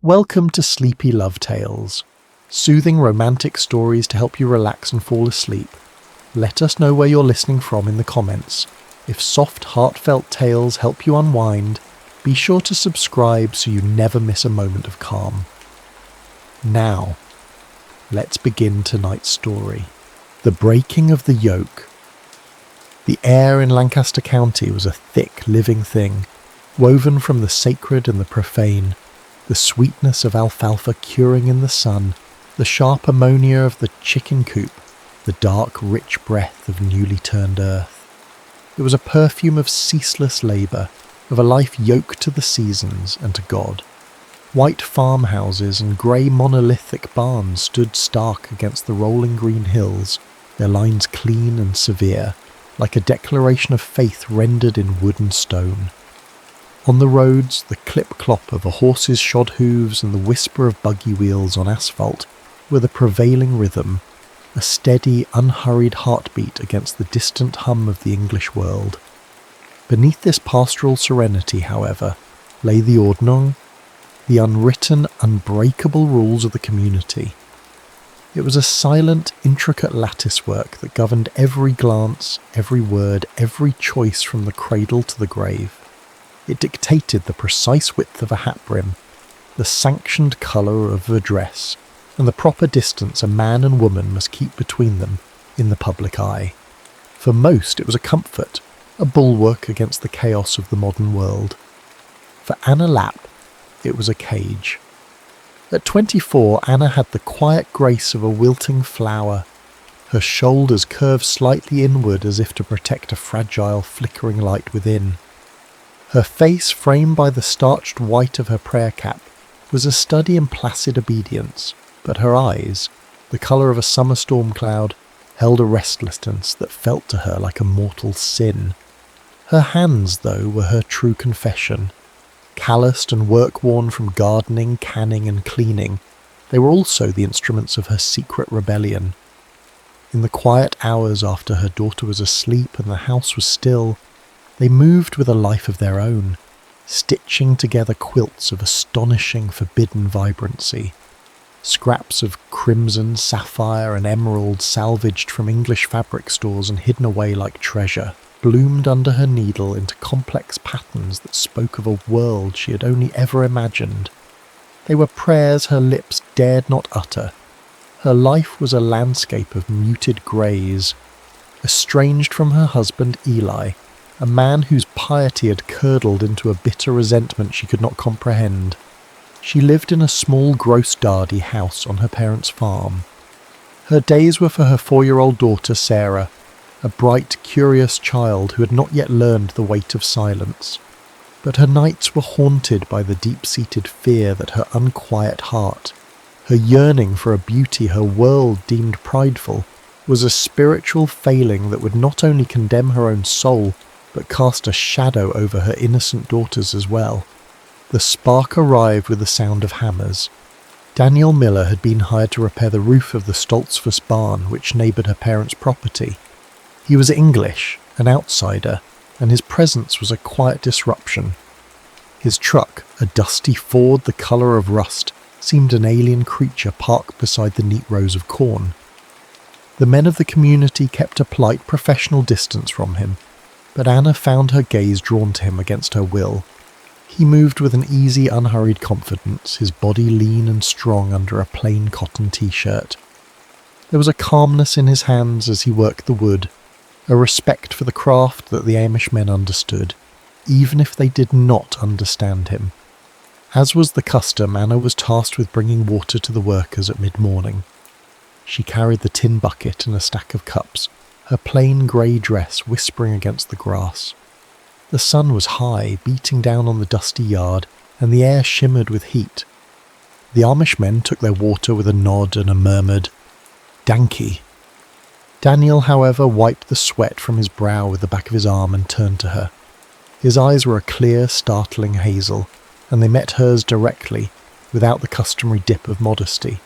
Welcome to Sleepy Love Tales, soothing romantic stories to help you relax and fall asleep. Let us know where you're listening from in the comments. If soft, heartfelt tales help you unwind, be sure to subscribe so you never miss a moment of calm. Now, let's begin tonight's story. The Breaking of the Yoke. The air in Lancaster County was a thick, living thing, woven from the sacred and the profane. The sweetness of alfalfa curing in the sun, the sharp ammonia of the chicken coop, the dark, rich breath of newly turned earth. It was a perfume of ceaseless labour, of a life yoked to the seasons and to God. White farmhouses and grey monolithic barns stood stark against the rolling green hills, their lines clean and severe, like a declaration of faith rendered in wood and stone. On the roads, the clip-clop of a horse's shod hooves and the whisper of buggy wheels on asphalt were the prevailing rhythm, a steady, unhurried heartbeat against the distant hum of the English world. Beneath this pastoral serenity, however, lay the Ordnung, the unwritten, unbreakable rules of the community. It was a silent, intricate latticework that governed every glance, every word, every choice from the cradle to the grave. It dictated the precise width of a hat brim, the sanctioned colour of a dress, and the proper distance a man and woman must keep between them in the public eye. For most it was a comfort, a bulwark against the chaos of the modern world. For Anna Lapp, it was a cage. At 24, Anna had the quiet grace of a wilting flower. Her shoulders curved slightly inward as if to protect a fragile, flickering light within. Her face, framed by the starched white of her prayer cap, was a study in placid obedience, but her eyes, the colour of a summer storm cloud, held a restlessness that felt to her like a mortal sin. Her hands, though, were her true confession. Calloused and work-worn from gardening, canning and cleaning, they were also the instruments of her secret rebellion. In the quiet hours after her daughter was asleep and the house was still, they moved with a life of their own, stitching together quilts of astonishing, forbidden vibrancy. Scraps of crimson, sapphire and emerald salvaged from English fabric stores and hidden away like treasure, bloomed under her needle into complex patterns that spoke of a world she had only ever imagined. They were prayers her lips dared not utter. Her life was a landscape of muted greys. Estranged from her husband Eli, a man whose piety had curdled into a bitter resentment she could not comprehend, she lived in a small gross-dardy house on her parents' farm. Her days were for her 4-year-old daughter Sarah, a bright, curious child who had not yet learned the weight of silence. But her nights were haunted by the deep-seated fear that her unquiet heart, her yearning for a beauty her world deemed prideful, was a spiritual failing that would not only condemn her own soul, but cast a shadow over her innocent daughters as well. The spark arrived with the sound of hammers. Daniel Miller had been hired to repair the roof of the Stoltzfus barn which neighboured her parents' property. He was English, an outsider, and his presence was a quiet disruption. His truck, a dusty Ford the colour of rust, seemed an alien creature parked beside the neat rows of corn. The men of the community kept a polite professional distance from him, but Anna found her gaze drawn to him against her will. He moved with an easy, unhurried confidence, his body lean and strong under a plain cotton t-shirt. There was a calmness in his hands as he worked the wood, a respect for the craft that the Amish men understood, even if they did not understand him. As was the custom, Anna was tasked with bringing water to the workers at mid-morning. She carried the tin bucket and a stack of cups, her plain grey dress whispering against the grass. The sun was high, beating down on the dusty yard, and the air shimmered with heat. The Amish men took their water with a nod and a murmured, "Dankie." Daniel, however, wiped the sweat from his brow with the back of his arm and turned to her. His eyes were a clear, startling hazel, and they met hers directly, without the customary dip of modesty.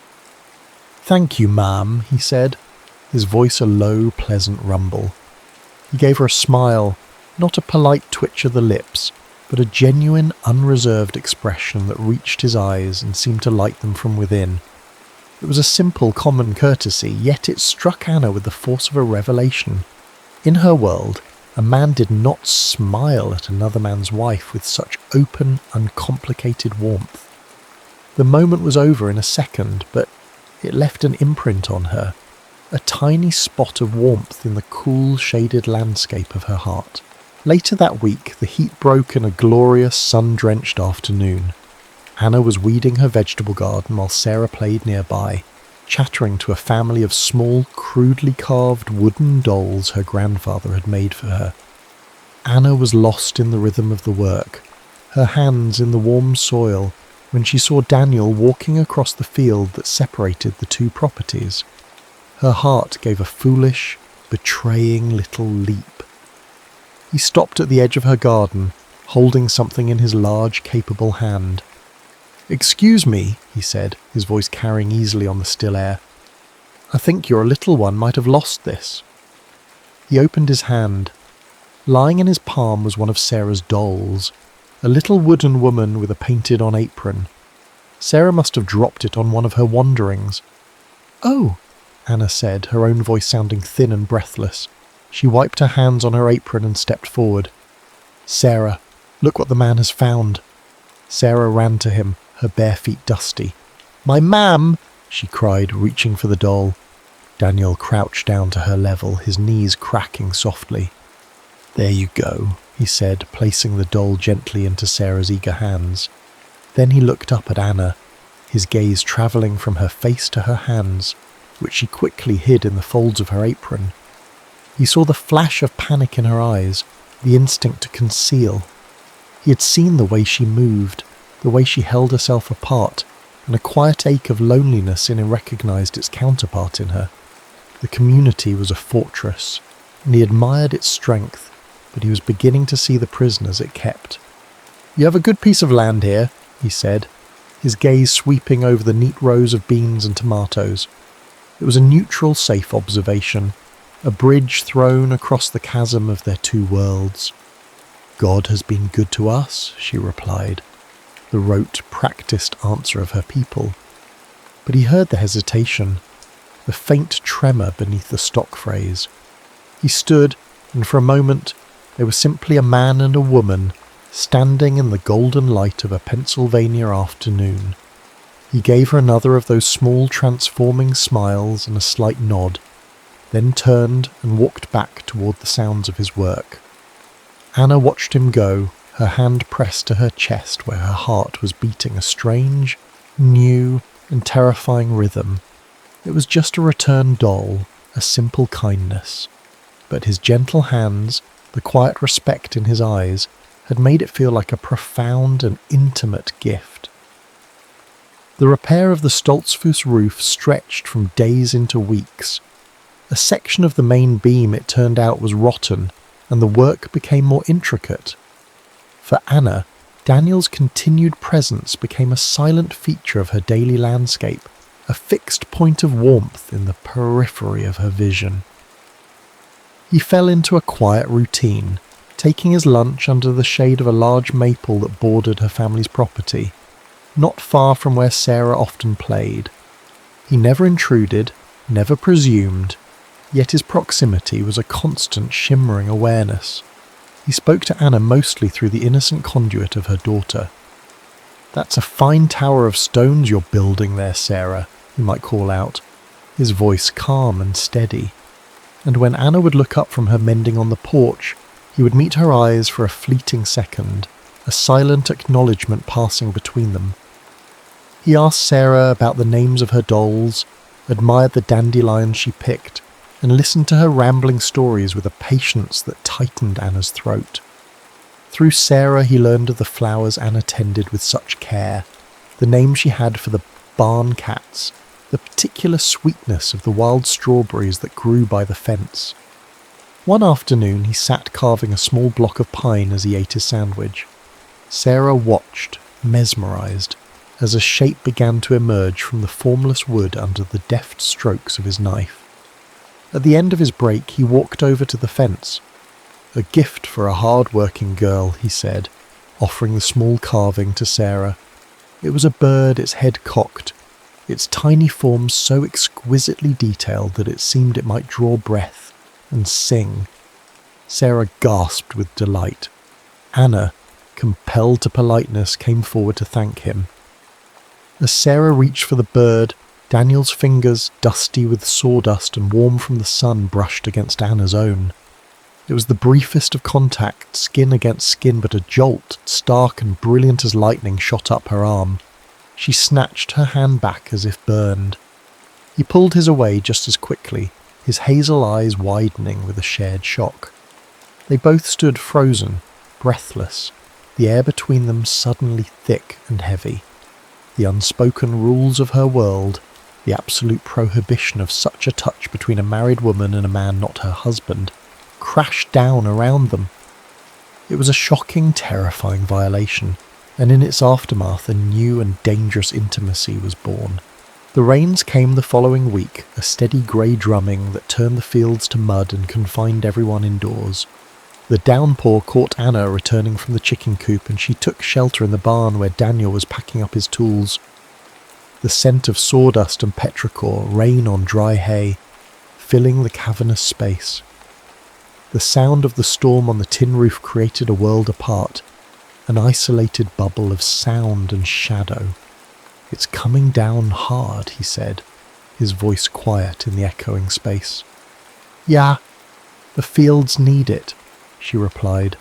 "Thank you, ma'am," he said, his voice a low, pleasant rumble. He gave her a smile, not a polite twitch of the lips, but a genuine, unreserved expression that reached his eyes and seemed to light them from within. It was a simple, common courtesy, yet it struck Anna with the force of a revelation. In her world, a man did not smile at another man's wife with such open, uncomplicated warmth. The moment was over in a second, but it left an imprint on her, a tiny spot of warmth in the cool, shaded landscape of her heart. Later that week, the heat broke in a glorious, sun-drenched afternoon. Anna was weeding her vegetable garden while Sarah played nearby, chattering to a family of small, crudely carved wooden dolls her grandfather had made for her. Anna was lost in the rhythm of the work, her hands in the warm soil, when she saw Daniel walking across the field that separated the two properties. Her heart gave a foolish, betraying little leap. He stopped at the edge of her garden, holding something in his large, capable hand. "Excuse me," he said, his voice carrying easily on the still air. "I think your little one might have lost this." He opened his hand. Lying in his palm was one of Sarah's dolls, a little wooden woman with a painted-on apron. Sarah must have dropped it on one of her wanderings. "Oh," Anna said, her own voice sounding thin and breathless. She wiped her hands on her apron and stepped forward. "Sarah, look what the man has found." Sarah ran to him, her bare feet dusty. "My mam!" she cried, reaching for the doll. Daniel crouched down to her level, his knees cracking softly. "There you go," he said, placing the doll gently into Sarah's eager hands. Then he looked up at Anna, his gaze travelling from her face to her hands, which she quickly hid in the folds of her apron. He saw the flash of panic in her eyes, the instinct to conceal. He had seen the way she moved, the way she held herself apart, and a quiet ache of loneliness recognised its counterpart in her. The community was a fortress, and he admired its strength, but he was beginning to see the prisoners it kept. "You have a good piece of land here," he said, his gaze sweeping over the neat rows of beans and tomatoes. It was a neutral, safe observation, a bridge thrown across the chasm of their two worlds. "God has been good to us," she replied, the rote, practised answer of her people. But he heard the hesitation, the faint tremor beneath the stock phrase. He stood, and for a moment they were simply a man and a woman, standing in the golden light of a Pennsylvania afternoon. He gave her another of those small transforming smiles and a slight nod, then turned and walked back toward the sounds of his work. Anna watched him go, her hand pressed to her chest where her heart was beating a strange, new, and terrifying rhythm. It was just a returned doll, a simple kindness. But his gentle hands, the quiet respect in his eyes, had made it feel like a profound and intimate gift. The repair of the Stoltzfus roof stretched from days into weeks. A section of the main beam, it turned out, was rotten, and the work became more intricate. For Anna, Daniel's continued presence became a silent feature of her daily landscape, a fixed point of warmth in the periphery of her vision. He fell into a quiet routine, taking his lunch under the shade of a large maple that bordered her family's property, not far from where Sarah often played. He never intruded, never presumed, yet his proximity was a constant shimmering awareness. He spoke to Anna mostly through the innocent conduit of her daughter. "That's a fine tower of stones you're building there, Sarah," he might call out, his voice calm and steady. And when Anna would look up from her mending on the porch, he would meet her eyes for a fleeting second, a silent acknowledgement passing between them. He asked Sarah about the names of her dolls, admired the dandelions she picked, and listened to her rambling stories with a patience that tightened Anna's throat. Through Sarah he learned of the flowers Anna tended with such care, the name she had for the barn cats, the particular sweetness of the wild strawberries that grew by the fence. One afternoon he sat carving a small block of pine as he ate his sandwich. Sarah watched, mesmerised, as a shape began to emerge from the formless wood under the deft strokes of his knife. At the end of his break he walked over to the fence. "A gift for a hard-working girl," he said, offering the small carving to Sarah. It was a bird, its head cocked, its tiny form so exquisitely detailed that it seemed it might draw breath and sing. Sarah gasped with delight. Anna, compelled to politeness, came forward to thank him. As Sarah reached for the bird, Daniel's fingers, dusty with sawdust and warm from the sun, brushed against Anna's own. It was the briefest of contact, skin against skin, but a jolt, stark and brilliant as lightning, shot up her arm. She snatched her hand back as if burned. He pulled his away just as quickly, his hazel eyes widening with a shared shock. They both stood frozen, breathless, the air between them suddenly thick and heavy. The unspoken rules of her world, the absolute prohibition of such a touch between a married woman and a man not her husband, crashed down around them. It was a shocking, terrifying violation, and in its aftermath a new and dangerous intimacy was born. The rains came the following week, a steady grey drumming that turned the fields to mud and confined everyone indoors. The downpour caught Anna returning from the chicken coop, and she took shelter in the barn where Daniel was packing up his tools. The scent of sawdust and petrichor, rain on dry hay, filling the cavernous space. The sound of the storm on the tin roof created a world apart, an isolated bubble of sound and shadow. "It's coming down hard," he said, his voice quiet in the echoing space. "Yeah, the fields need it," she replied,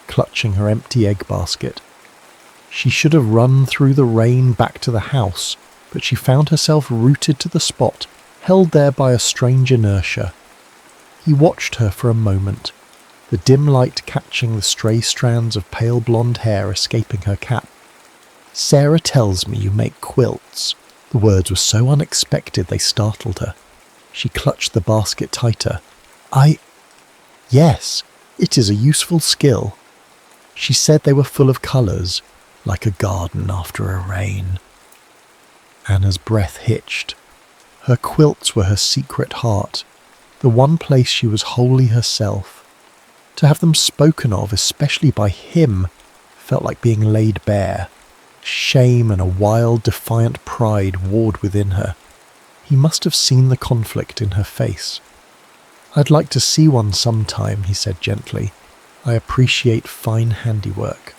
clutching her empty egg basket. She should have run through the rain back to the house, but she found herself rooted to the spot, held there by a strange inertia. He watched her for a moment, the dim light catching the stray strands of pale blonde hair escaping her cap. "Sarah tells me you make quilts." The words were so unexpected they startled her. She clutched the basket tighter. Yes, it is a useful skill." She said they were full of colours, like a garden after a rain. Anna's breath hitched. Her quilts were her secret heart, the one place she was wholly herself. To have them spoken of, especially by him, felt like being laid bare. Shame and a wild, defiant pride warred within her. He must have seen the conflict in her face. "I'd like to see one sometime," he said gently. "I appreciate fine handiwork."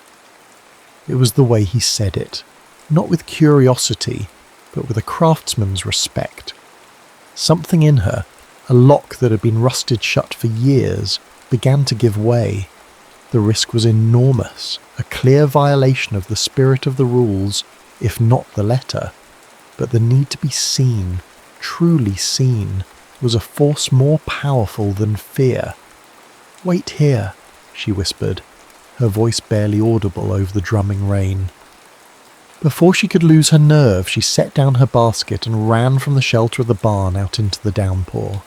It was the way he said it, not with curiosity, but with a craftsman's respect. Something in her, a lock that had been rusted shut for years, began to give way. The risk was enormous, a clear violation of the spirit of the rules, if not the letter. But the need to be seen, truly seen, was a force more powerful than fear. "Wait here," she whispered, her voice barely audible over the drumming rain. Before she could lose her nerve, she set down her basket and ran from the shelter of the barn out into the downpour.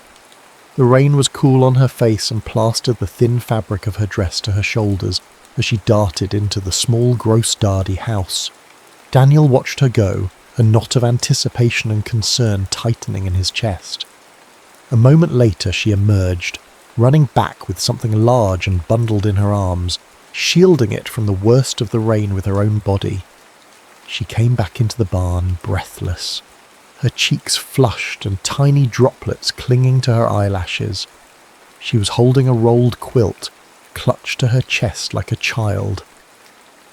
The rain was cool on her face and plastered the thin fabric of her dress to her shoulders as she darted into the small Gross Dardy house. Daniel watched her go, a knot of anticipation and concern tightening in his chest. A moment later she emerged, running back with something large and bundled in her arms, shielding it from the worst of the rain with her own body. She came back into the barn, breathless, her cheeks flushed and tiny droplets clinging to her eyelashes. She was holding a rolled quilt, clutched to her chest like a child.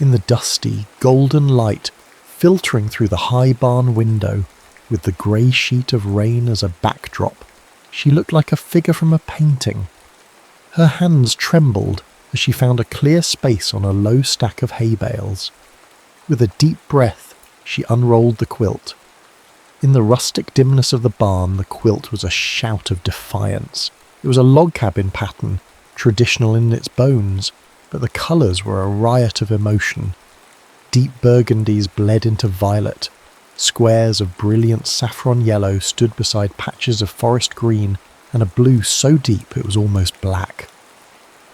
In the dusty, golden light filtering through the high barn window, with the grey sheet of rain as a backdrop, she looked like a figure from a painting. Her hands trembled as she found a clear space on a low stack of hay bales. With a deep breath, she unrolled the quilt. In the rustic dimness of the barn, the quilt was a shout of defiance. It was a log cabin pattern, traditional in its bones, but the colours were a riot of emotion. Deep burgundies bled into violet. Squares of brilliant saffron yellow stood beside patches of forest green and a blue so deep it was almost black.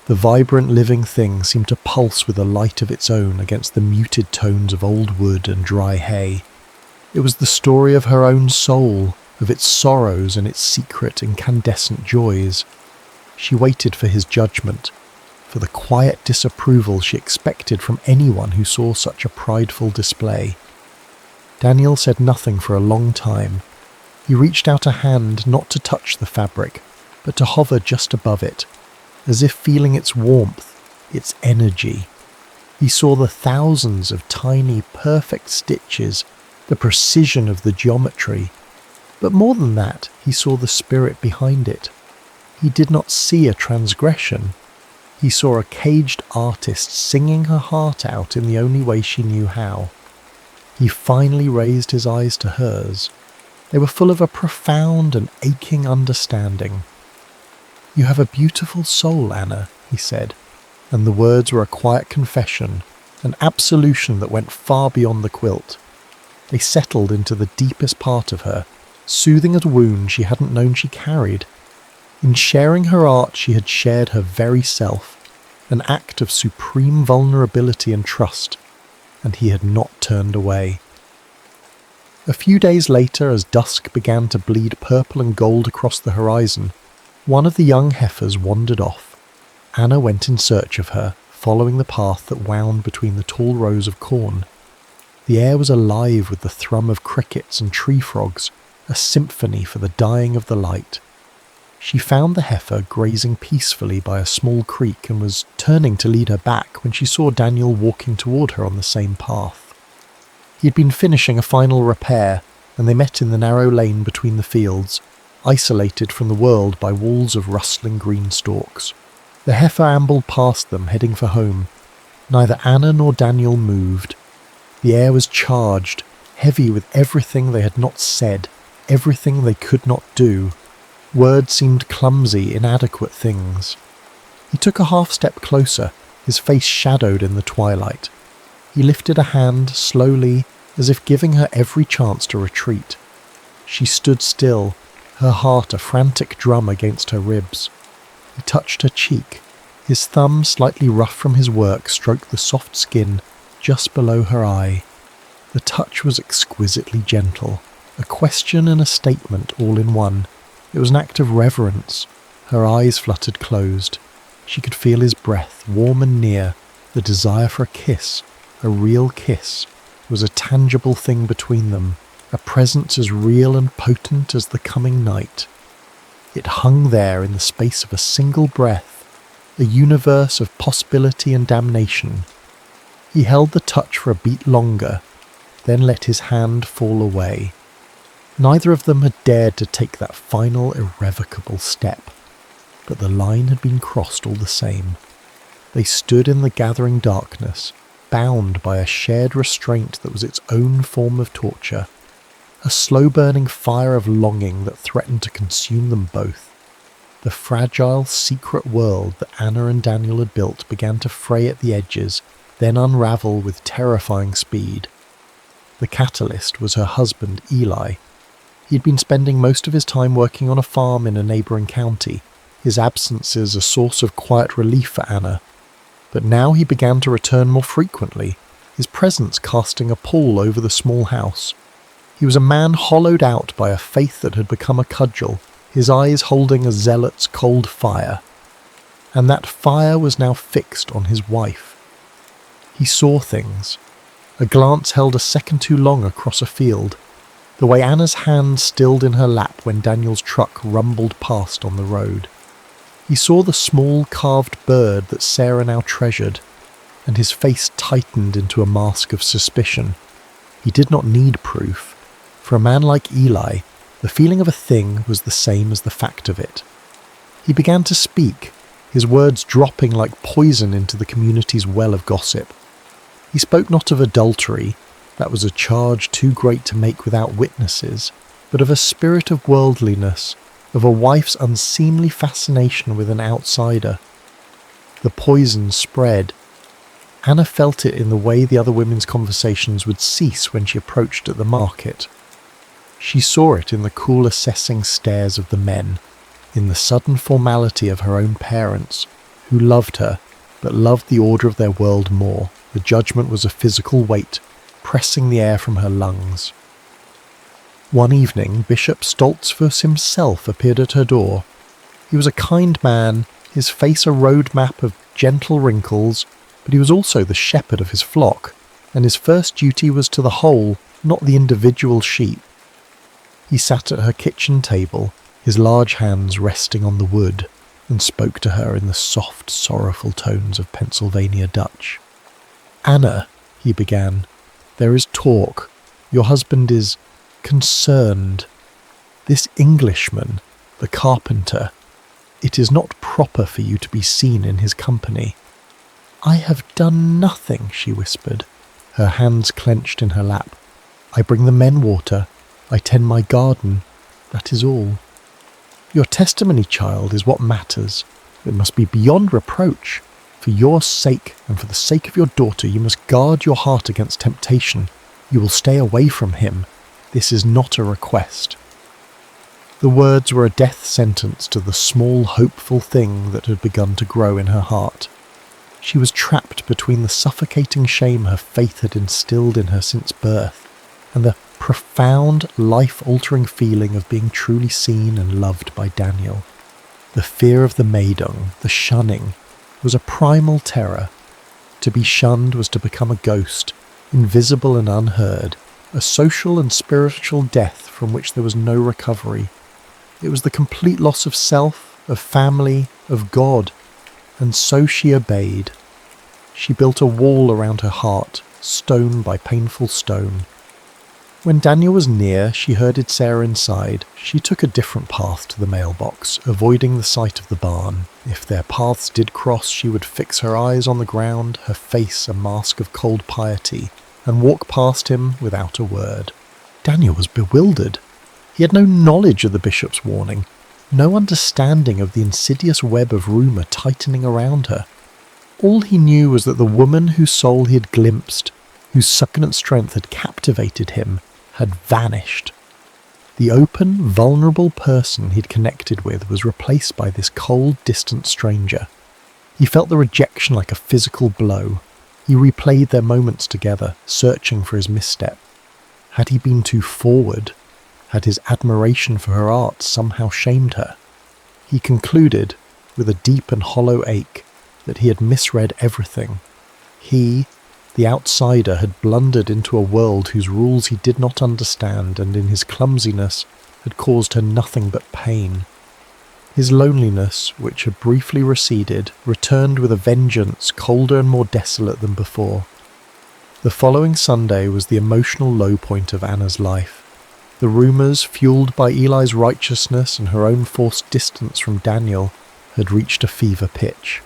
The vibrant living thing seemed to pulse with a light of its own against the muted tones of old wood and dry hay. It was the story of her own soul, of its sorrows and its secret incandescent joys. She waited for his judgment, for the quiet disapproval she expected from anyone who saw such a prideful display. Daniel said nothing for a long time. He reached out a hand not to touch the fabric, but to hover just above it, as if feeling its warmth, its energy. He saw the thousands of tiny, perfect stitches, the precision of the geometry. But more than that, he saw the spirit behind it. He did not see a transgression. He saw a caged artist singing her heart out in the only way she knew how. He finally raised his eyes to hers. They were full of a profound and aching understanding. "You have a beautiful soul, Anna," he said, and the words were a quiet confession, an absolution that went far beyond the quilt. They settled into the deepest part of her, soothing a wound she hadn't known she carried. In sharing her art, she had shared her very self, an act of supreme vulnerability and trust, and he had not turned away. A few days later, as dusk began to bleed purple and gold across the horizon, one of the young heifers wandered off. Anna went in search of her, following the path that wound between the tall rows of corn. The air was alive with the thrum of crickets and tree frogs, a symphony for the dying of the light. She found the heifer grazing peacefully by a small creek and was turning to lead her back when she saw Daniel walking toward her on the same path. He had been finishing a final repair, and they met in the narrow lane between the fields, isolated from the world by walls of rustling green stalks. The heifer ambled past them, heading for home. Neither Anna nor Daniel moved. The air was charged, heavy with everything they had not said, everything they could not do. Words seemed clumsy, inadequate things. He took a half-step closer, his face shadowed in the twilight. He lifted a hand slowly, as if giving her every chance to retreat. She stood still, her heart a frantic drum against her ribs. He touched her cheek. His thumb, slightly rough from his work, stroked the soft skin just below her eye. The touch was exquisitely gentle, a question and a statement all in one. It was an act of reverence. Her eyes fluttered closed. She could feel his breath, warm and near. The desire for a kiss, a real kiss, was a tangible thing between them, a presence as real and potent as the coming night. It hung there in the space of a single breath, a universe of possibility and damnation. He held the touch for a beat longer, then let his hand fall away. Neither of them had dared to take that final irrevocable step, but the line had been crossed all the same. They stood in the gathering darkness, bound by a shared restraint that was its own form of torture, a slow-burning fire of longing that threatened to consume them both. The fragile, secret world that Anna and Daniel had built began to fray at the edges, then unravel with terrifying speed. The catalyst was her husband, Eli. He'd been spending most of his time working on a farm in a neighbouring county, his absences a source of quiet relief for Anna. But now he began to return more frequently, his presence casting a pall over the small house. He was a man hollowed out by a faith that had become a cudgel, his eyes holding a zealot's cold fire. And that fire was now fixed on his wife. He saw things. A glance held a second too long across a field, the way Anna's hand stilled in her lap when Daniel's truck rumbled past on the road. He saw the small carved bird that Sarah now treasured, and his face tightened into a mask of suspicion. He did not need proof. For a man like Eli, the feeling of a thing was the same as the fact of it. He began to speak, his words dropping like poison into the community's well of gossip. He spoke not of adultery, that was a charge too great to make without witnesses, but of a spirit of worldliness, of a wife's unseemly fascination with an outsider. The poison spread. Anna felt it in the way the other women's conversations would cease when she approached at the market. She saw it in the cool assessing stares of the men, in the sudden formality of her own parents, who loved her, but loved the order of their world more. The judgment was a physical weight, pressing the air from her lungs. One evening, Bishop Stoltzfus himself appeared at her door. He was a kind man, his face a road map of gentle wrinkles, but he was also the shepherd of his flock, and his first duty was to the whole, not the individual sheep. He sat at her kitchen table, his large hands resting on the wood, and spoke to her in the soft, sorrowful tones of Pennsylvania Dutch. "Anna," he began, "there is talk. Your husband is concerned. This Englishman, the carpenter, it is not proper for you to be seen in his company." "I have done nothing," she whispered, her hands clenched in her lap. "I bring the men water. I tend my garden. That is all. Your testimony, child, is what matters. It must be beyond reproach. For your sake, and for the sake of your daughter, you must guard your heart against temptation. You will stay away from him. This is not a request." The words were a death sentence to the small, hopeful thing that had begun to grow in her heart. She was trapped between the suffocating shame her faith had instilled in her since birth, and the profound, life-altering feeling of being truly seen and loved by Daniel. The fear of the Meidung, the shunning, was a primal terror. To be shunned was to become a ghost, invisible and unheard, a social and spiritual death from which there was no recovery. It was the complete loss of self, of family, of God, and so she obeyed. She built a wall around her heart, stone by painful stone. When Daniel was near, she herded Sarah inside. She took a different path to the mailbox, avoiding the sight of the barn. If their paths did cross, she would fix her eyes on the ground, her face a mask of cold piety, and walk past him without a word. Daniel was bewildered. He had no knowledge of the bishop's warning, no understanding of the insidious web of rumour tightening around her. All he knew was that the woman whose soul he had glimpsed, whose succulent strength had captivated him, had vanished. The open, vulnerable person he'd connected with was replaced by this cold, distant stranger. He felt the rejection like a physical blow. He replayed their moments together, searching for his misstep. Had he been too forward? Had his admiration for her art somehow shamed her? He concluded, with a deep and hollow ache, that he had misread everything. He, the outsider, had blundered into a world whose rules he did not understand, and in his clumsiness had caused her nothing but pain. His loneliness, which had briefly receded, returned with a vengeance colder and more desolate than before. The following Sunday was the emotional low point of Anna's life. The rumours, fuelled by Eli's righteousness and her own forced distance from Daniel, had reached a fever pitch.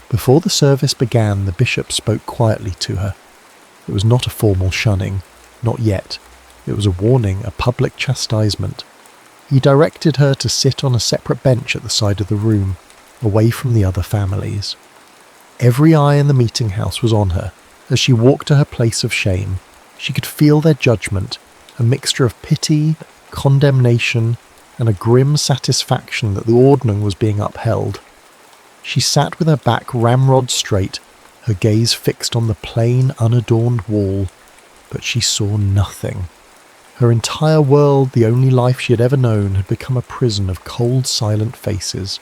Before the service began, the bishop spoke quietly to her. It was not a formal shunning, not yet. It was a warning, a public chastisement. He directed her to sit on a separate bench at the side of the room, away from the other families. Every eye in the meeting house was on her. As she walked to her place of shame, she could feel their judgment, a mixture of pity, condemnation, and a grim satisfaction that the Ordnung was being upheld. She sat with her back ramrod straight, her gaze fixed on the plain, unadorned wall, but she saw nothing. Her entire world, the only life she had ever known, had become a prison of cold, silent faces.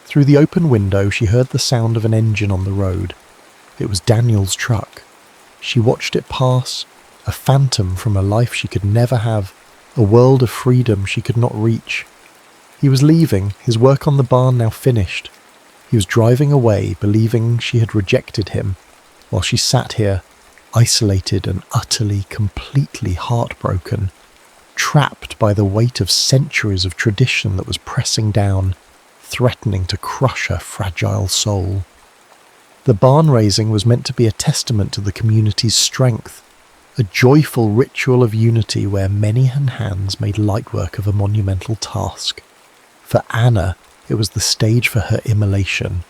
Through the open window she heard the sound of an engine on the road. It was Daniel's truck. She watched it pass, a phantom from a life she could never have, a world of freedom she could not reach. He was leaving, his work on the barn now finished. He was driving away, believing she had rejected him, while she sat here, isolated and utterly, completely heartbroken, trapped by the weight of centuries of tradition that was pressing down, threatening to crush her fragile soul. The barn raising was meant to be a testament to the community's strength, a joyful ritual of unity where many hands made light work of a monumental task. For Anna, it was the stage for her immolation.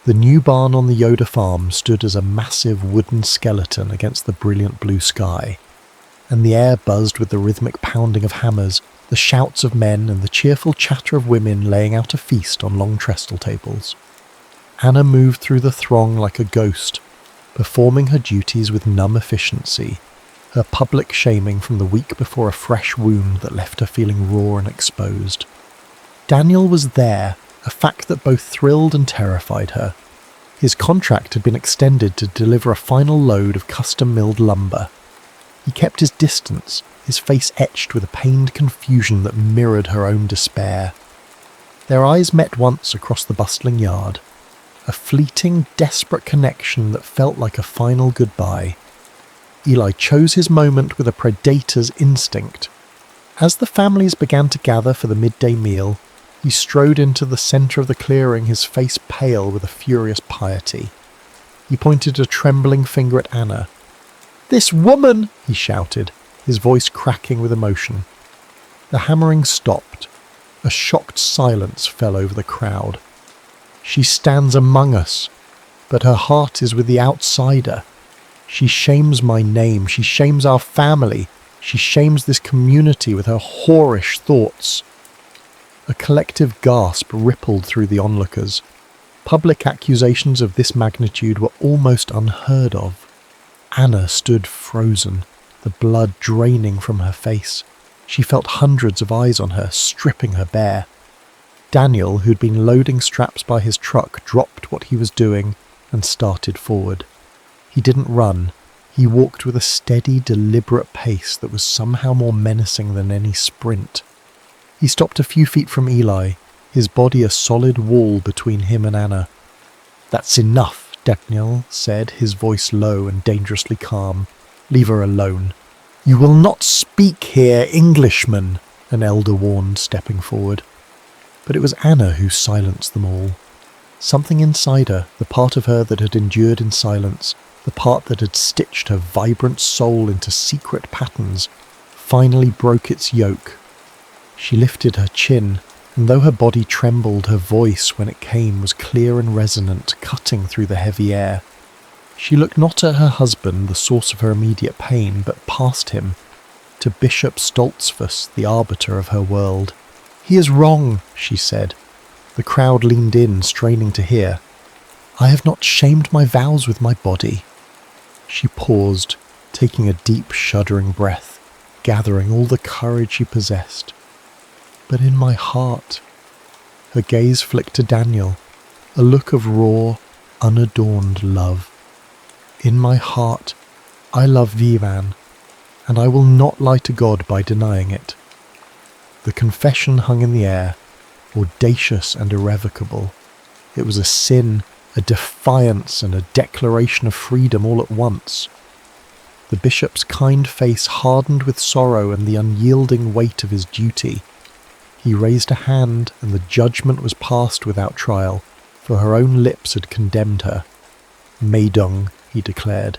The new barn on the Yoda farm stood as a massive wooden skeleton against the brilliant blue sky, and the air buzzed with the rhythmic pounding of hammers, the shouts of men, and the cheerful chatter of women laying out a feast on long trestle tables. Anna moved through the throng like a ghost, performing her duties with numb efficiency, her public shaming from the week before a fresh wound that left her feeling raw and exposed. Daniel was there, a fact that both thrilled and terrified her. His contract had been extended to deliver a final load of custom-milled lumber. He kept his distance, his face etched with a pained confusion that mirrored her own despair. Their eyes met once across the bustling yard, a fleeting, desperate connection that felt like a final goodbye. Eli chose his moment with a predator's instinct. As the families began to gather for the midday meal, he strode into the centre of the clearing, his face pale with a furious piety. He pointed a trembling finger at Anna. "This woman!" he shouted, his voice cracking with emotion. The hammering stopped. A shocked silence fell over the crowd. "She stands among us, but her heart is with the outsider. She shames my name, she shames our family, she shames this community with her whorish thoughts." A collective gasp rippled through the onlookers. Public accusations of this magnitude were almost unheard of. Anna stood frozen, the blood draining from her face. She felt hundreds of eyes on her, stripping her bare. Daniel, who'd been loading straps by his truck, dropped what he was doing and started forward. He didn't run. He walked with a steady, deliberate pace that was somehow more menacing than any sprint. He stopped a few feet from Eli, his body a solid wall between him and Anna. "That's enough," Daniel said, his voice low and dangerously calm. "Leave her alone." "You will not speak here, Englishman," an elder warned, stepping forward. But it was Anna who silenced them all. Something inside her, the part of her that had endured in silence, the part that had stitched her vibrant soul into secret patterns, finally broke its yoke. She lifted her chin, and though her body trembled, her voice, when it came, was clear and resonant, cutting through the heavy air. She looked not at her husband, the source of her immediate pain, but past him, to Bishop Stoltzfus, the arbiter of her world. "He is wrong," she said. The crowd leaned in, straining to hear. "I have not shamed my vows with my body." She paused, taking a deep, shuddering breath, gathering all the courage she possessed. "But in my heart..." Her gaze flicked to Daniel, a look of raw, unadorned love. "In my heart, I love Vivan, and I will not lie to God by denying it." The confession hung in the air, audacious and irrevocable. It was a sin, a defiance, and a declaration of freedom all at once. The bishop's kind face hardened with sorrow and the unyielding weight of his duty. He raised a hand, and the judgment was passed without trial, for her own lips had condemned her. "Meidung," he declared,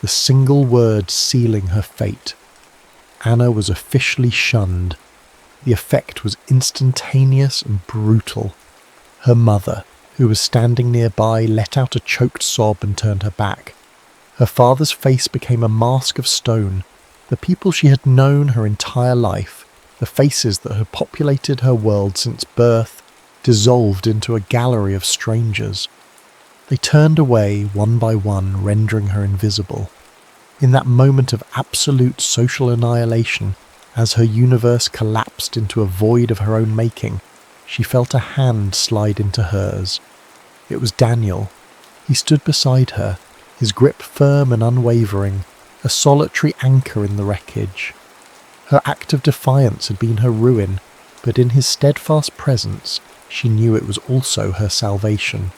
the single word sealing her fate. Anna was officially shunned. The effect was instantaneous and brutal. Her mother, who was standing nearby, let out a choked sob and turned her back. Her father's face became a mask of stone. The people she had known her entire life, the faces that had populated her world since birth, dissolved into a gallery of strangers. They turned away, one by one, rendering her invisible. In that moment of absolute social annihilation, as her universe collapsed into a void of her own making, she felt a hand slide into hers. It was Daniel. He stood beside her, his grip firm and unwavering, a solitary anchor in the wreckage. Her act of defiance had been her ruin, but in his steadfast presence, she knew it was also her salvation.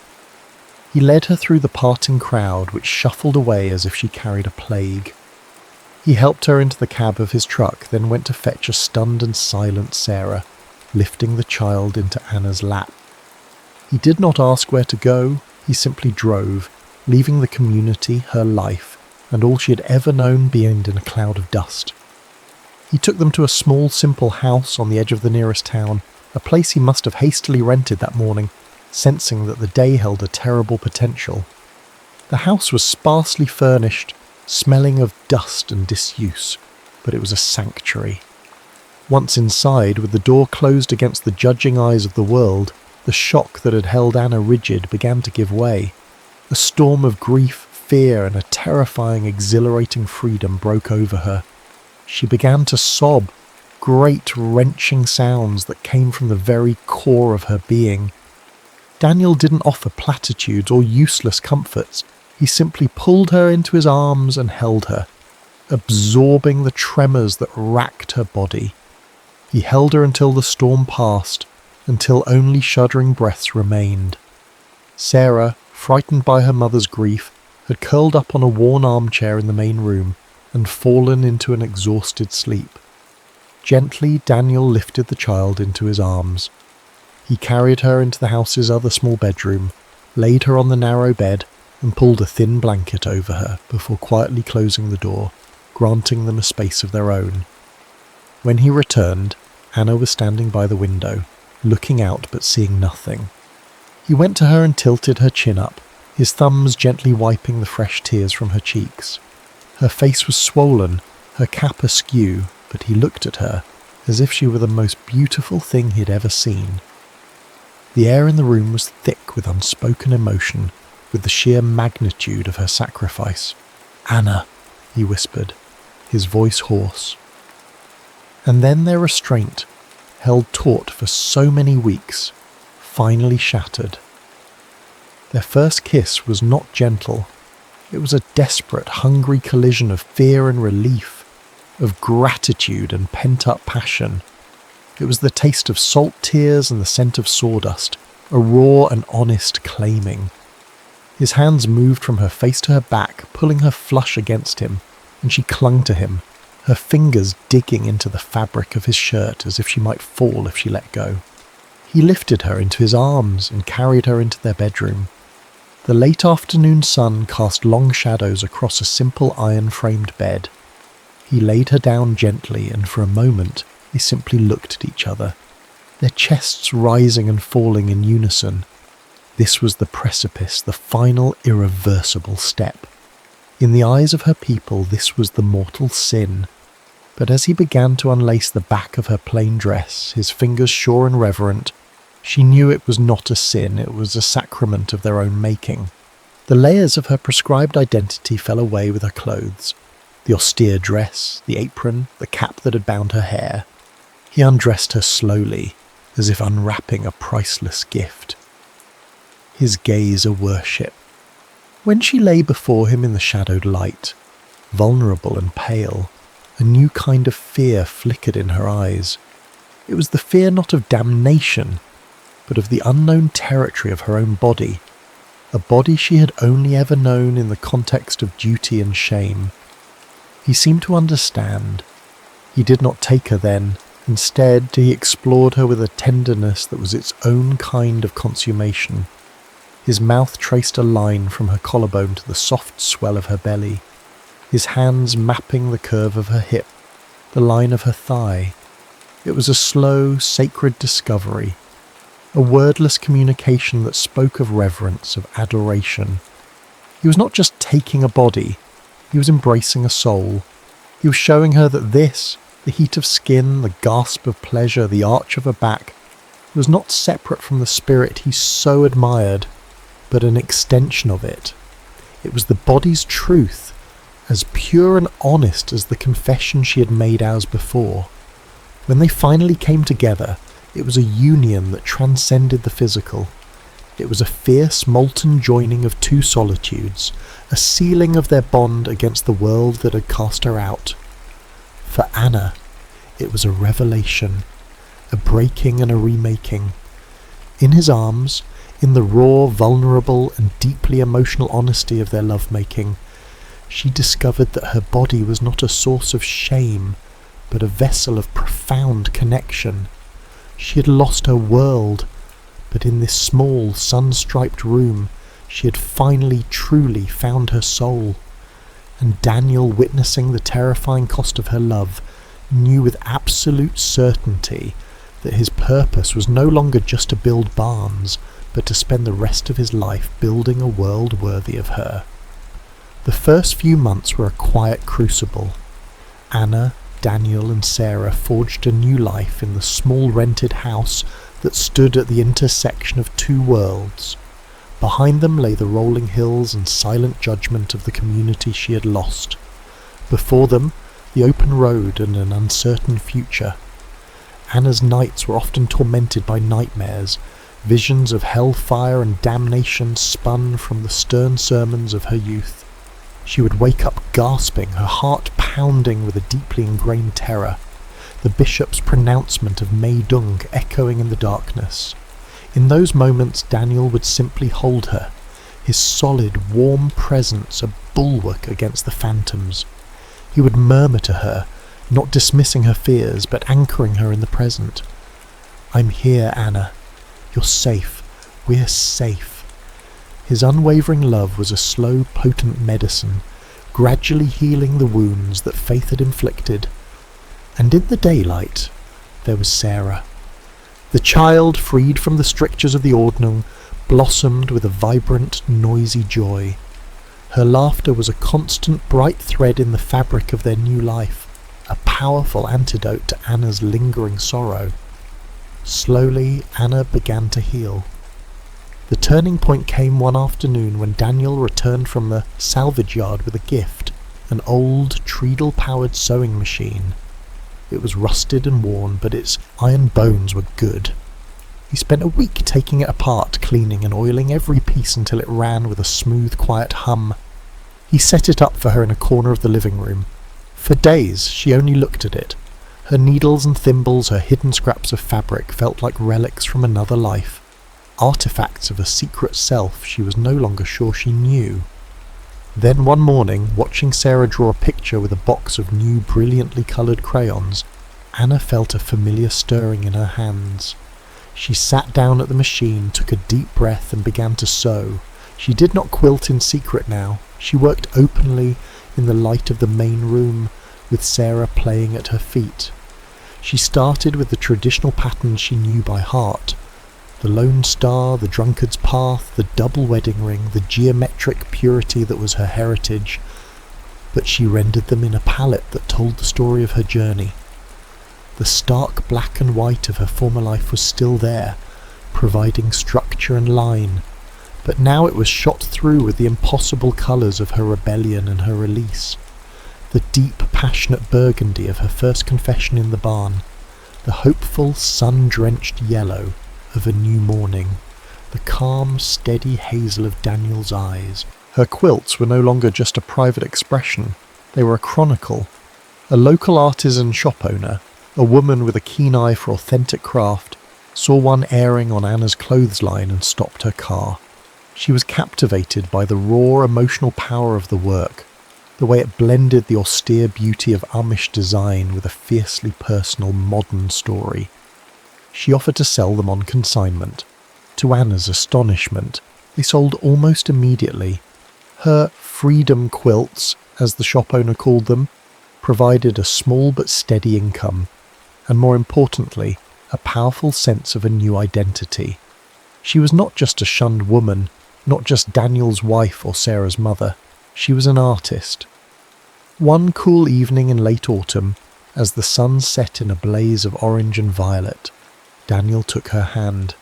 He led her through the parting crowd, which shuffled away as if she carried a plague. He helped her into the cab of his truck, then went to fetch a stunned and silent Sarah, lifting the child into Anna's lap. He did not ask where to go, he simply drove, leaving the community, her life, and all she had ever known beyond in a cloud of dust. He took them to a small, simple house on the edge of the nearest town, a place he must have hastily rented that morning, sensing that the day held a terrible potential. The house was sparsely furnished, smelling of dust and disuse, but it was a sanctuary. Once inside, with the door closed against the judging eyes of the world, the shock that had held Anna rigid began to give way. A storm of grief, fear, and a terrifying, exhilarating freedom broke over her. She began to sob, great wrenching sounds that came from the very core of her being. Daniel didn't offer platitudes or useless comforts. He simply pulled her into his arms and held her, absorbing the tremors that racked her body. He held her until the storm passed, until only shuddering breaths remained. Sarah, frightened by her mother's grief, had curled up on a worn armchair in the main room and fallen into an exhausted sleep. Gently, Daniel lifted the child into his arms. He carried her into the house's other small bedroom, laid her on the narrow bed, and pulled a thin blanket over her before quietly closing the door, granting them a space of their own. When he returned, Anna was standing by the window, looking out but seeing nothing. He went to her and tilted her chin up, his thumbs gently wiping the fresh tears from her cheeks. Her face was swollen, her cap askew, but he looked at her as if she were the most beautiful thing he had ever seen. The air in the room was thick with unspoken emotion, with the sheer magnitude of her sacrifice. "Anna," he whispered, his voice hoarse. And then their restraint, held taut for so many weeks, finally shattered. Their first kiss was not gentle. It was a desperate, hungry collision of fear and relief, of gratitude and pent-up passion. It was the taste of salt tears and the scent of sawdust, a raw and honest claiming. His hands moved from her face to her back, pulling her flush against him, and she clung to him, her fingers digging into the fabric of his shirt as if she might fall if she let go. He lifted her into his arms and carried her into their bedroom. The late afternoon sun cast long shadows across a simple iron-framed bed. He laid her down gently, and for a moment they simply looked at each other, their chests rising and falling in unison. This was the precipice, the final irreversible step. In the eyes of her people, this was the mortal sin. But as he began to unlace the back of her plain dress, his fingers sure and reverent, she knew it was not a sin, it was a sacrament of their own making. The layers of her prescribed identity fell away with her clothes. The austere dress, the apron, the cap that had bound her hair. He undressed her slowly, as if unwrapping a priceless gift. His gaze a worship. When she lay before him in the shadowed light, vulnerable and pale, a new kind of fear flickered in her eyes. It was the fear not of damnation, but of the unknown territory of her own body, a body she had only ever known in the context of duty and shame. He seemed to understand. He did not take her then. Instead, he explored her with a tenderness that was its own kind of consummation. His mouth traced a line from her collarbone to the soft swell of her belly, his hands mapping the curve of her hip, the line of her thigh. It was a slow, sacred discovery, a wordless communication that spoke of reverence, of adoration. He was not just taking a body, he was embracing a soul. He was showing her that this, the heat of skin, the gasp of pleasure, the arch of her back, was not separate from the spirit he so admired, but an extension of it. It was the body's truth, as pure and honest as the confession she had made hours before. When they finally came together, it was a union that transcended the physical. It was a fierce, molten joining of two solitudes, a sealing of their bond against the world that had cast her out. For Anna, it was a revelation, a breaking and a remaking. In his arms, in the raw, vulnerable, and deeply emotional honesty of their lovemaking, she discovered that her body was not a source of shame, but a vessel of profound connection. She had lost her world, but in this small, sun-striped room, she had finally truly found her soul. And Daniel, witnessing the terrifying cost of her love, knew with absolute certainty that his purpose was no longer just to build barns, but to spend the rest of his life building a world worthy of her. The first few months were a quiet crucible. Anna, Daniel and Sarah forged a new life in the small rented house that stood at the intersection of two worlds. Behind them lay the rolling hills and silent judgment of the community she had lost. Before them, the open road and an uncertain future. Anna's nights were often tormented by nightmares, Visions of hellfire and damnation spun from the stern sermons of her youth. She would wake up gasping, her heart pounding with a deeply ingrained terror, the bishop's pronouncement of Meidung echoing in the darkness. In those moments Daniel would simply hold her, his solid, warm presence a bulwark against the phantoms. He would murmur to her, not dismissing her fears, but anchoring her in the present. "I'm here, Anna. You're safe. We're safe." His unwavering love was a slow, potent medicine, gradually healing the wounds that faith had inflicted. And in the daylight, there was Sarah. The child, freed from the strictures of the Ordnung, blossomed with a vibrant, noisy joy. Her laughter was a constant, bright thread in the fabric of their new life, a powerful antidote to Anna's lingering sorrow. Slowly, Anna began to heal. The turning point came one afternoon when Daniel returned from the salvage yard with a gift, an old treadle-powered sewing machine. It was rusted and worn, but its iron bones were good. He spent a week taking it apart, cleaning and oiling every piece until it ran with a smooth, quiet hum. He set it up for her in a corner of the living room. For days she only looked at it. Her needles and thimbles, her hidden scraps of fabric felt like relics from another life, artifacts of a secret self she was no longer sure she knew. Then one morning, watching Sarah draw a picture with a box of new brilliantly coloured crayons, Anna felt a familiar stirring in her hands. She sat down at the machine, took a deep breath and began to sew. She did not quilt in secret now. She worked openly in the light of the main room, with Sarah playing at her feet. She started with the traditional patterns she knew by heart. The lone star, the drunkard's path, the double wedding ring, the geometric purity that was her heritage. But she rendered them in a palette that told the story of her journey. The stark black and white of her former life was still there, providing structure and line, but now it was shot through with the impossible colours of her rebellion and her release. The deep, passionate burgundy of her first confession in the barn, the hopeful, sun-drenched yellow of a new morning, the calm, steady hazel of Daniel's eyes. Her quilts were no longer just a private expression, they were a chronicle. A local artisan shop owner, a woman with a keen eye for authentic craft, saw one airing on Anna's clothesline and stopped her car. She was captivated by the raw, emotional power of the work, the way it blended the austere beauty of Amish design with a fiercely personal modern story. She offered to sell them on consignment. To Anna's astonishment, they sold almost immediately. Her freedom quilts, as the shop owner called them, provided a small but steady income, and more importantly, a powerful sense of a new identity. She was not just a shunned woman, not just Daniel's wife or Sarah's mother. She was an artist. One cool evening in late autumn, as the sun set in a blaze of orange and violet, Daniel took her hand.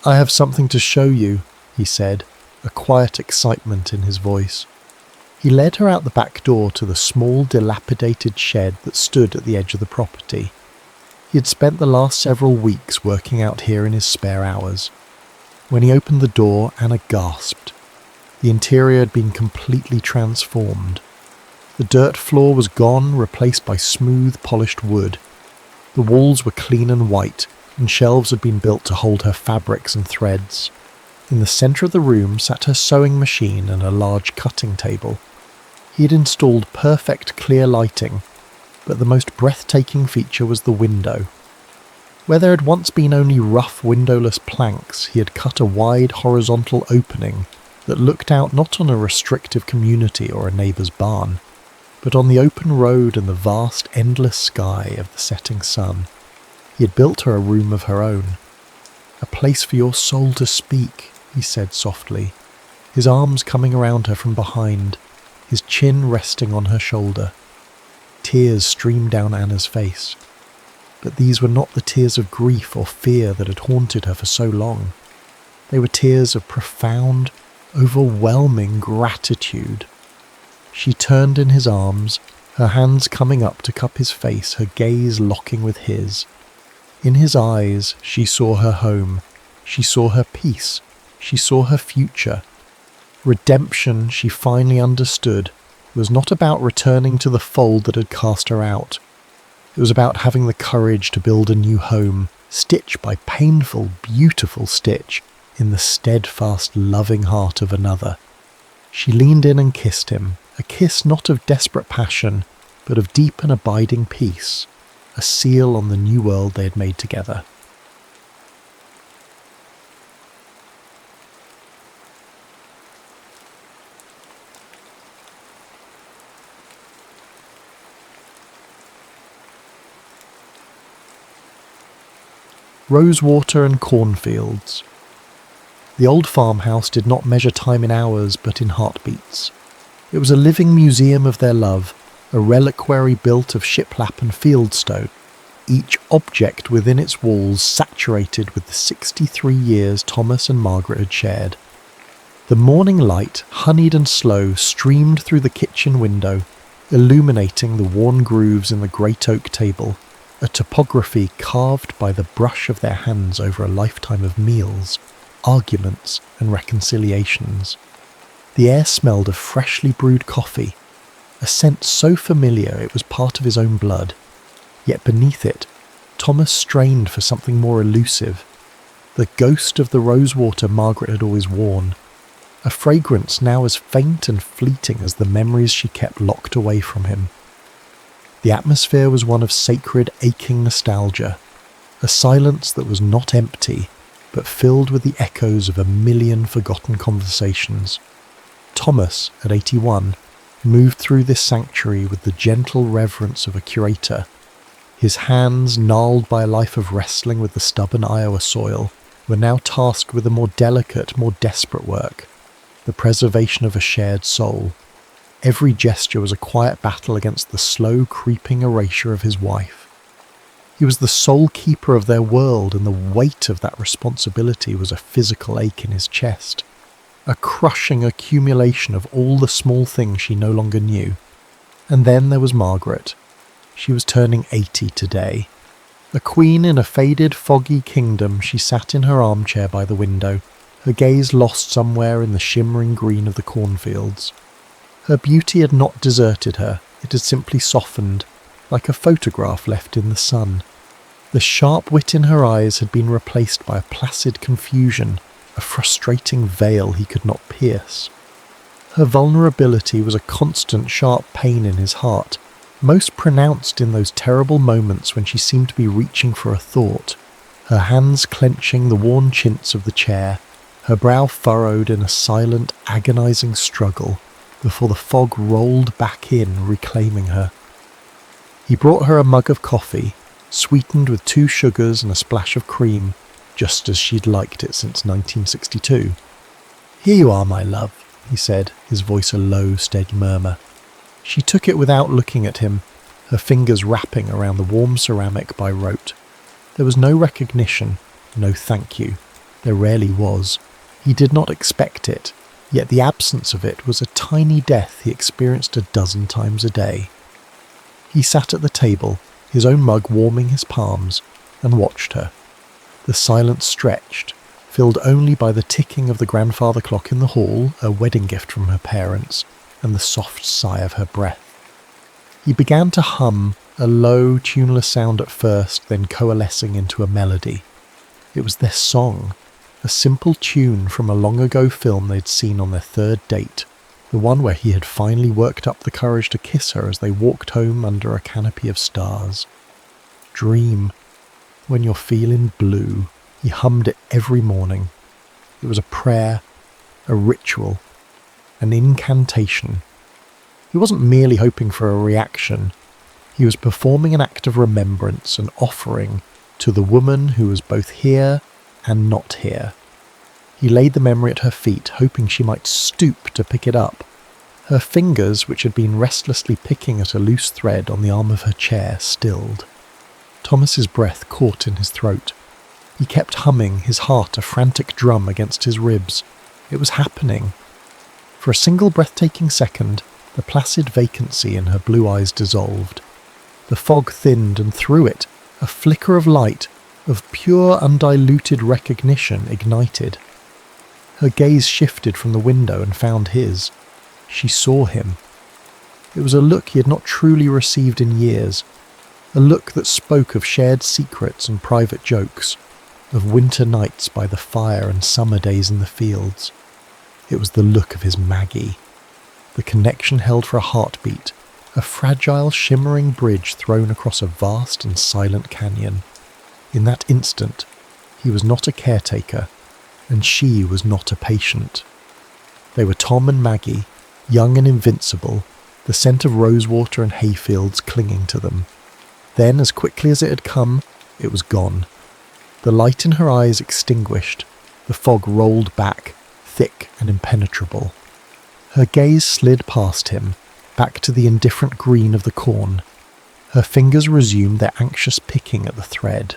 "I have something to show you," he said, a quiet excitement in his voice. He led her out the back door to the small, dilapidated shed that stood at the edge of the property. He had spent the last several weeks working out here in his spare hours. When he opened the door, Anna gasped. The interior had been completely transformed. The dirt floor was gone, replaced by smooth, polished wood. The walls were clean and white, and shelves had been built to hold her fabrics and threads. In the centre of the room sat her sewing machine and a large cutting table. He had installed perfect clear lighting, but the most breathtaking feature was the window. Where there had once been only rough windowless planks, he had cut a wide horizontal opening that looked out not on a restrictive community or a neighbour's barn, but on the open road and the vast, endless sky of the setting sun. He had built her a room of her own. "A place for your soul to speak," he said softly, his arms coming around her from behind, his chin resting on her shoulder. Tears streamed down Anna's face. But these were not the tears of grief or fear that had haunted her for so long. They were tears of profound, overwhelming gratitude. She turned in his arms, her hands coming up to cup his face, her gaze locking with his. In his eyes she saw her home. She saw her peace. She saw her future. Redemption, she finally understood, was not about returning to the fold that had cast her out. It was about having the courage to build a new home, stitch by painful, beautiful stitch, in the steadfast, loving heart of another. She leaned in and kissed him, a kiss not of desperate passion, but of deep and abiding peace, a seal on the new world they had made together. Rosewater and Cornfields. The old farmhouse did not measure time in hours, but in heartbeats. It was a living museum of their love, a reliquary built of shiplap and fieldstone, each object within its walls saturated with the 63 years Thomas and Margaret had shared. The morning light, honeyed and slow, streamed through the kitchen window, illuminating the worn grooves in the great oak table, a topography carved by the brush of their hands over a lifetime of meals, arguments and reconciliations. The air smelled of freshly brewed coffee, a scent so familiar it was part of his own blood. Yet beneath it, Thomas strained for something more elusive, the ghost of the rosewater Margaret had always worn, a fragrance now as faint and fleeting as the memories she kept locked away from him. The atmosphere was one of sacred, aching nostalgia, a silence that was not empty, but filled with the echoes of a million forgotten conversations. Thomas, at 81, moved through this sanctuary with the gentle reverence of a curator. His hands, gnarled by a life of wrestling with the stubborn Iowa soil, were now tasked with a more delicate, more desperate work, the preservation of a shared soul. Every gesture was a quiet battle against the slow, creeping erasure of his wife. He was the sole keeper of their world, and the weight of that responsibility was a physical ache in his chest, a crushing accumulation of all the small things she no longer knew. And then there was Margaret. She was turning 80 today. A queen in a faded, foggy kingdom, she sat in her armchair by the window, her gaze lost somewhere in the shimmering green of the cornfields. Her beauty had not deserted her, it had simply softened, like a photograph left in the sun. The sharp wit in her eyes had been replaced by a placid confusion, a frustrating veil he could not pierce. Her vulnerability was a constant sharp pain in his heart, most pronounced in those terrible moments when she seemed to be reaching for a thought, her hands clenching the worn chintz of the chair, her brow furrowed in a silent, agonizing struggle, before the fog rolled back in, reclaiming her. He brought her a mug of coffee, sweetened with 2 sugars and a splash of cream, just as she'd liked it since 1962. "Here you are, my love," he said, his voice a low, steady murmur. She took it without looking at him, her fingers wrapping around the warm ceramic by rote. There was no recognition, no thank you. There rarely was. He did not expect it. Yet the absence of it was a tiny death he experienced a dozen times a day. He sat at the table, his own mug warming his palms, and watched her. The silence stretched, filled only by the ticking of the grandfather clock in the hall, a wedding gift from her parents, and the soft sigh of her breath. He began to hum, a low, tuneless sound at first, then coalescing into a melody. It was their song, a simple tune from a long-ago film they'd seen on their 3rd date, the one where he had finally worked up the courage to kiss her as they walked home under a canopy of stars. "Dream, when you're feeling blue," he hummed it every morning. It was a prayer, a ritual, an incantation. He wasn't merely hoping for a reaction. He was performing an act of remembrance, an offering to the woman who was both here and not here. He laid the memory at her feet, hoping she might stoop to pick it up. Her fingers, which had been restlessly picking at a loose thread on the arm of her chair, stilled. Thomas's breath caught in his throat. He kept humming, his heart a frantic drum against his ribs. It was happening. For a single breathtaking second, the placid vacancy in her blue eyes dissolved. The fog thinned, and through it, a flicker of light, of pure undiluted recognition ignited. Her gaze shifted from the window and found his. She saw him. It was a look he had not truly received in years, a look that spoke of shared secrets and private jokes, of winter nights by the fire and summer days in the fields. It was the look of his Maggie. The connection held for a heartbeat, a fragile, shimmering bridge thrown across a vast and silent canyon. In that instant, he was not a caretaker, and she was not a patient. They were Tom and Maggie, young and invincible, the scent of rosewater and hayfields clinging to them. Then, as quickly as it had come, it was gone. The light in her eyes extinguished, the fog rolled back, thick and impenetrable. Her gaze slid past him, back to the indifferent green of the corn. Her fingers resumed their anxious picking at the thread.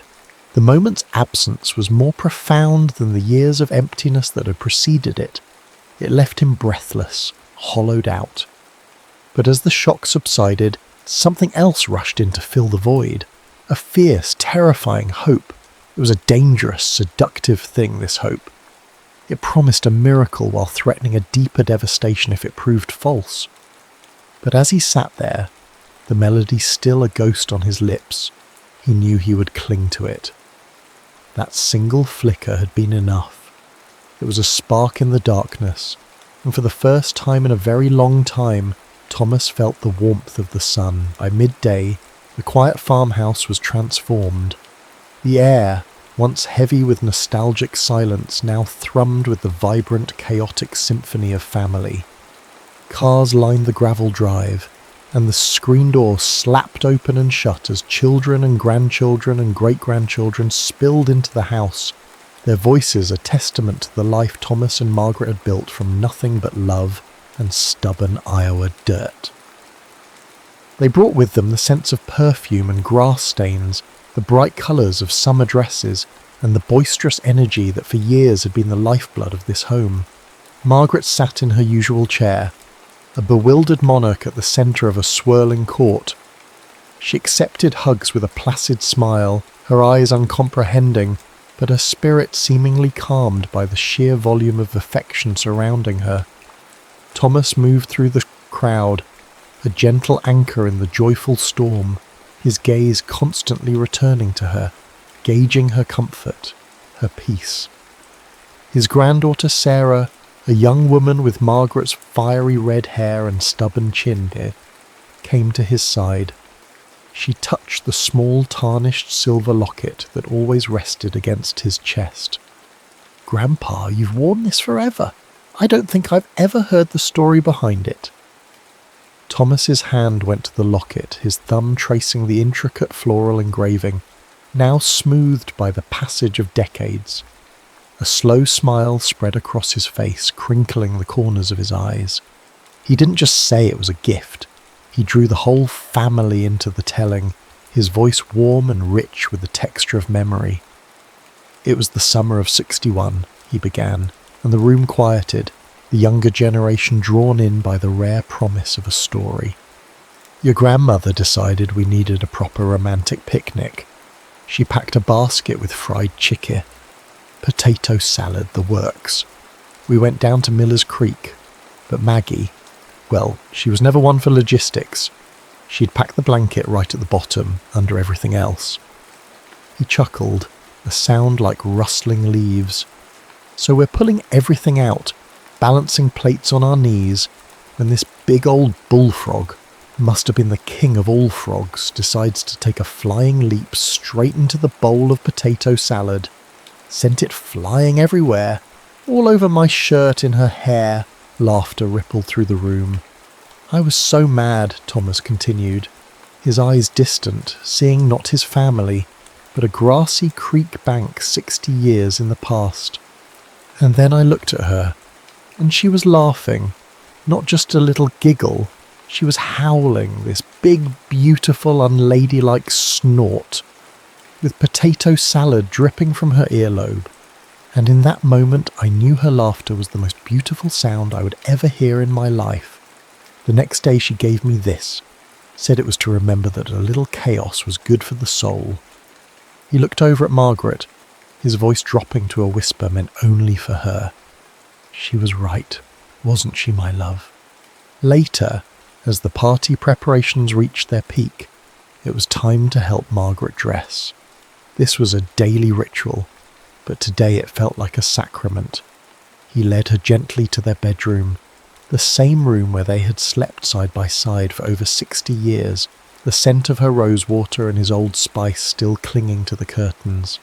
The moment's absence was more profound than the years of emptiness that had preceded it. It left him breathless, hollowed out. But as the shock subsided, something else rushed in to fill the void. A fierce, terrifying hope. It was a dangerous, seductive thing, this hope. It promised a miracle while threatening a deeper devastation if it proved false. But as he sat there, the melody still a ghost on his lips, he knew he would cling to it. That single flicker had been enough. It was a spark in the darkness, and for the first time in a very long time, Thomas felt the warmth of the sun. By midday, the quiet farmhouse was transformed. The air, once heavy with nostalgic silence, now thrummed with the vibrant, chaotic symphony of family. Cars lined the gravel drive, and the screen door slapped open and shut as children and grandchildren and great-grandchildren spilled into the house, their voices a testament to the life Thomas and Margaret had built from nothing but love and stubborn Iowa dirt. They brought with them the sense of perfume and grass stains, the bright colours of summer dresses, and the boisterous energy that for years had been the lifeblood of this home. Margaret sat in her usual chair, a bewildered monarch at the centre of a swirling court. She accepted hugs with a placid smile, her eyes uncomprehending, but her spirit seemingly calmed by the sheer volume of affection surrounding her. Thomas moved through the crowd, a gentle anchor in the joyful storm, his gaze constantly returning to her, gauging her comfort, her peace. His granddaughter Sarah, a young woman with Margaret's fiery red hair and stubborn chin here, came to his side. She touched the small tarnished silver locket that always rested against his chest. "Grandpa, you've worn this forever. I don't think I've ever heard the story behind it." Thomas's hand went to the locket, his thumb tracing the intricate floral engraving, now smoothed by the passage of decades. A slow smile spread across his face, crinkling the corners of his eyes. He didn't just say it was a gift. He drew the whole family into the telling, his voice warm and rich with the texture of memory. "It was the summer of '61, he began, and the room quieted, the younger generation drawn in by the rare promise of a story. Your grandmother decided we needed a proper romantic picnic. She packed a basket with fried chicken, potato salad, the works. We went down to Miller's Creek, but Maggie, well, she was never one for logistics. She'd packed the blanket right at the bottom, under everything else." He chuckled, a sound like rustling leaves. "So we're pulling everything out, balancing plates on our knees, when this big old bullfrog, must have been the king of all frogs, decides to take a flying leap straight into the bowl of potato salad. Sent it flying everywhere, all over my shirt, in her hair." Laughter rippled through the room. "I was so mad," Thomas continued, his eyes distant, seeing not his family, but a grassy creek bank 60 years in the past. And then I looked at her, and she was laughing, not just a little giggle. She was howling this big, beautiful, unladylike snort, with potato salad dripping from her earlobe. And in that moment I knew her laughter was the most beautiful sound I would ever hear in my life. The next day she gave me this, said it was to remember that a little chaos was good for the soul. He looked over at Margaret, his voice dropping to a whisper meant only for her. She was right, wasn't she, my love? Later, as the party preparations reached their peak, it was time to help Margaret dress. This was a daily ritual, but today it felt like a sacrament. He led her gently to their bedroom, the same room where they had slept side by side for over 60 years, the scent of her rosewater and his Old Spice still clinging to the curtains.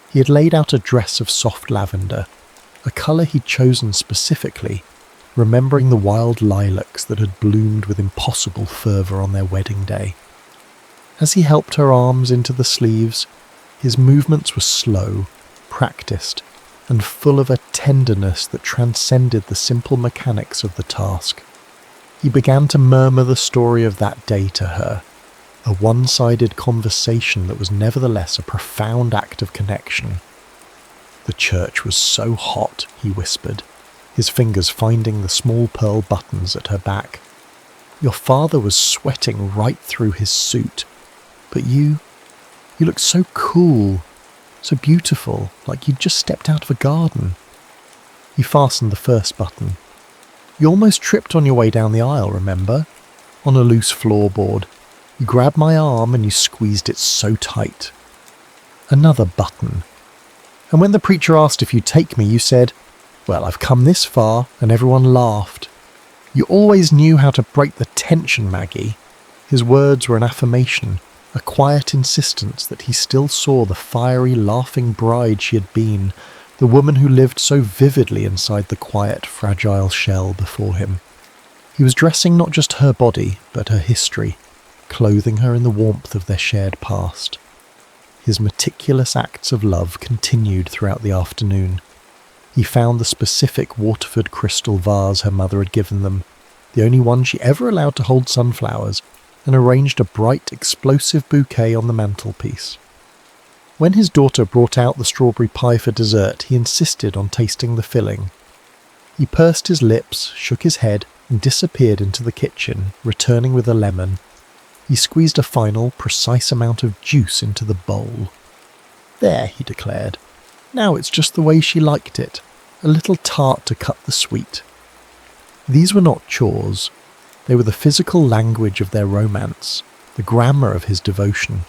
He had laid out a dress of soft lavender, a colour he'd chosen specifically, remembering the wild lilacs that had bloomed with impossible fervour on their wedding day. As he helped her arms into the sleeves, his movements were slow, practiced, and full of a tenderness that transcended the simple mechanics of the task. He began to murmur the story of that day to her, a one-sided conversation that was nevertheless a profound act of connection. The church was so hot, he whispered, his fingers finding the small pearl buttons at her back. Your father was sweating right through his suit, but you looked so cool, so beautiful, like you'd just stepped out of a garden. He fastened the first button. You almost tripped on your way down the aisle, remember? On a loose floorboard. You grabbed my arm and you squeezed it so tight. Another button. And when the preacher asked if you'd take me, you said, well, I've come this far, and everyone laughed. You always knew how to break the tension, Maggie. His words were an affirmation, a quiet insistence that he still saw the fiery, laughing bride she had been, the woman who lived so vividly inside the quiet, fragile shell before him. He was dressing not just her body, but her history, clothing her in the warmth of their shared past. His meticulous acts of love continued throughout the afternoon. He found the specific Waterford crystal vase her mother had given them, the only one she ever allowed to hold sunflowers, and arranged a bright, explosive bouquet on the mantelpiece. When his daughter brought out the strawberry pie for dessert, he insisted on tasting the filling. He pursed his lips, shook his head, and disappeared into the kitchen, returning with a lemon. He squeezed a final, precise amount of juice into the bowl. There, he declared. Now it's just the way she liked it, a little tart to cut the sweet. These were not chores. They were the physical language of their romance, the grammar of his devotion.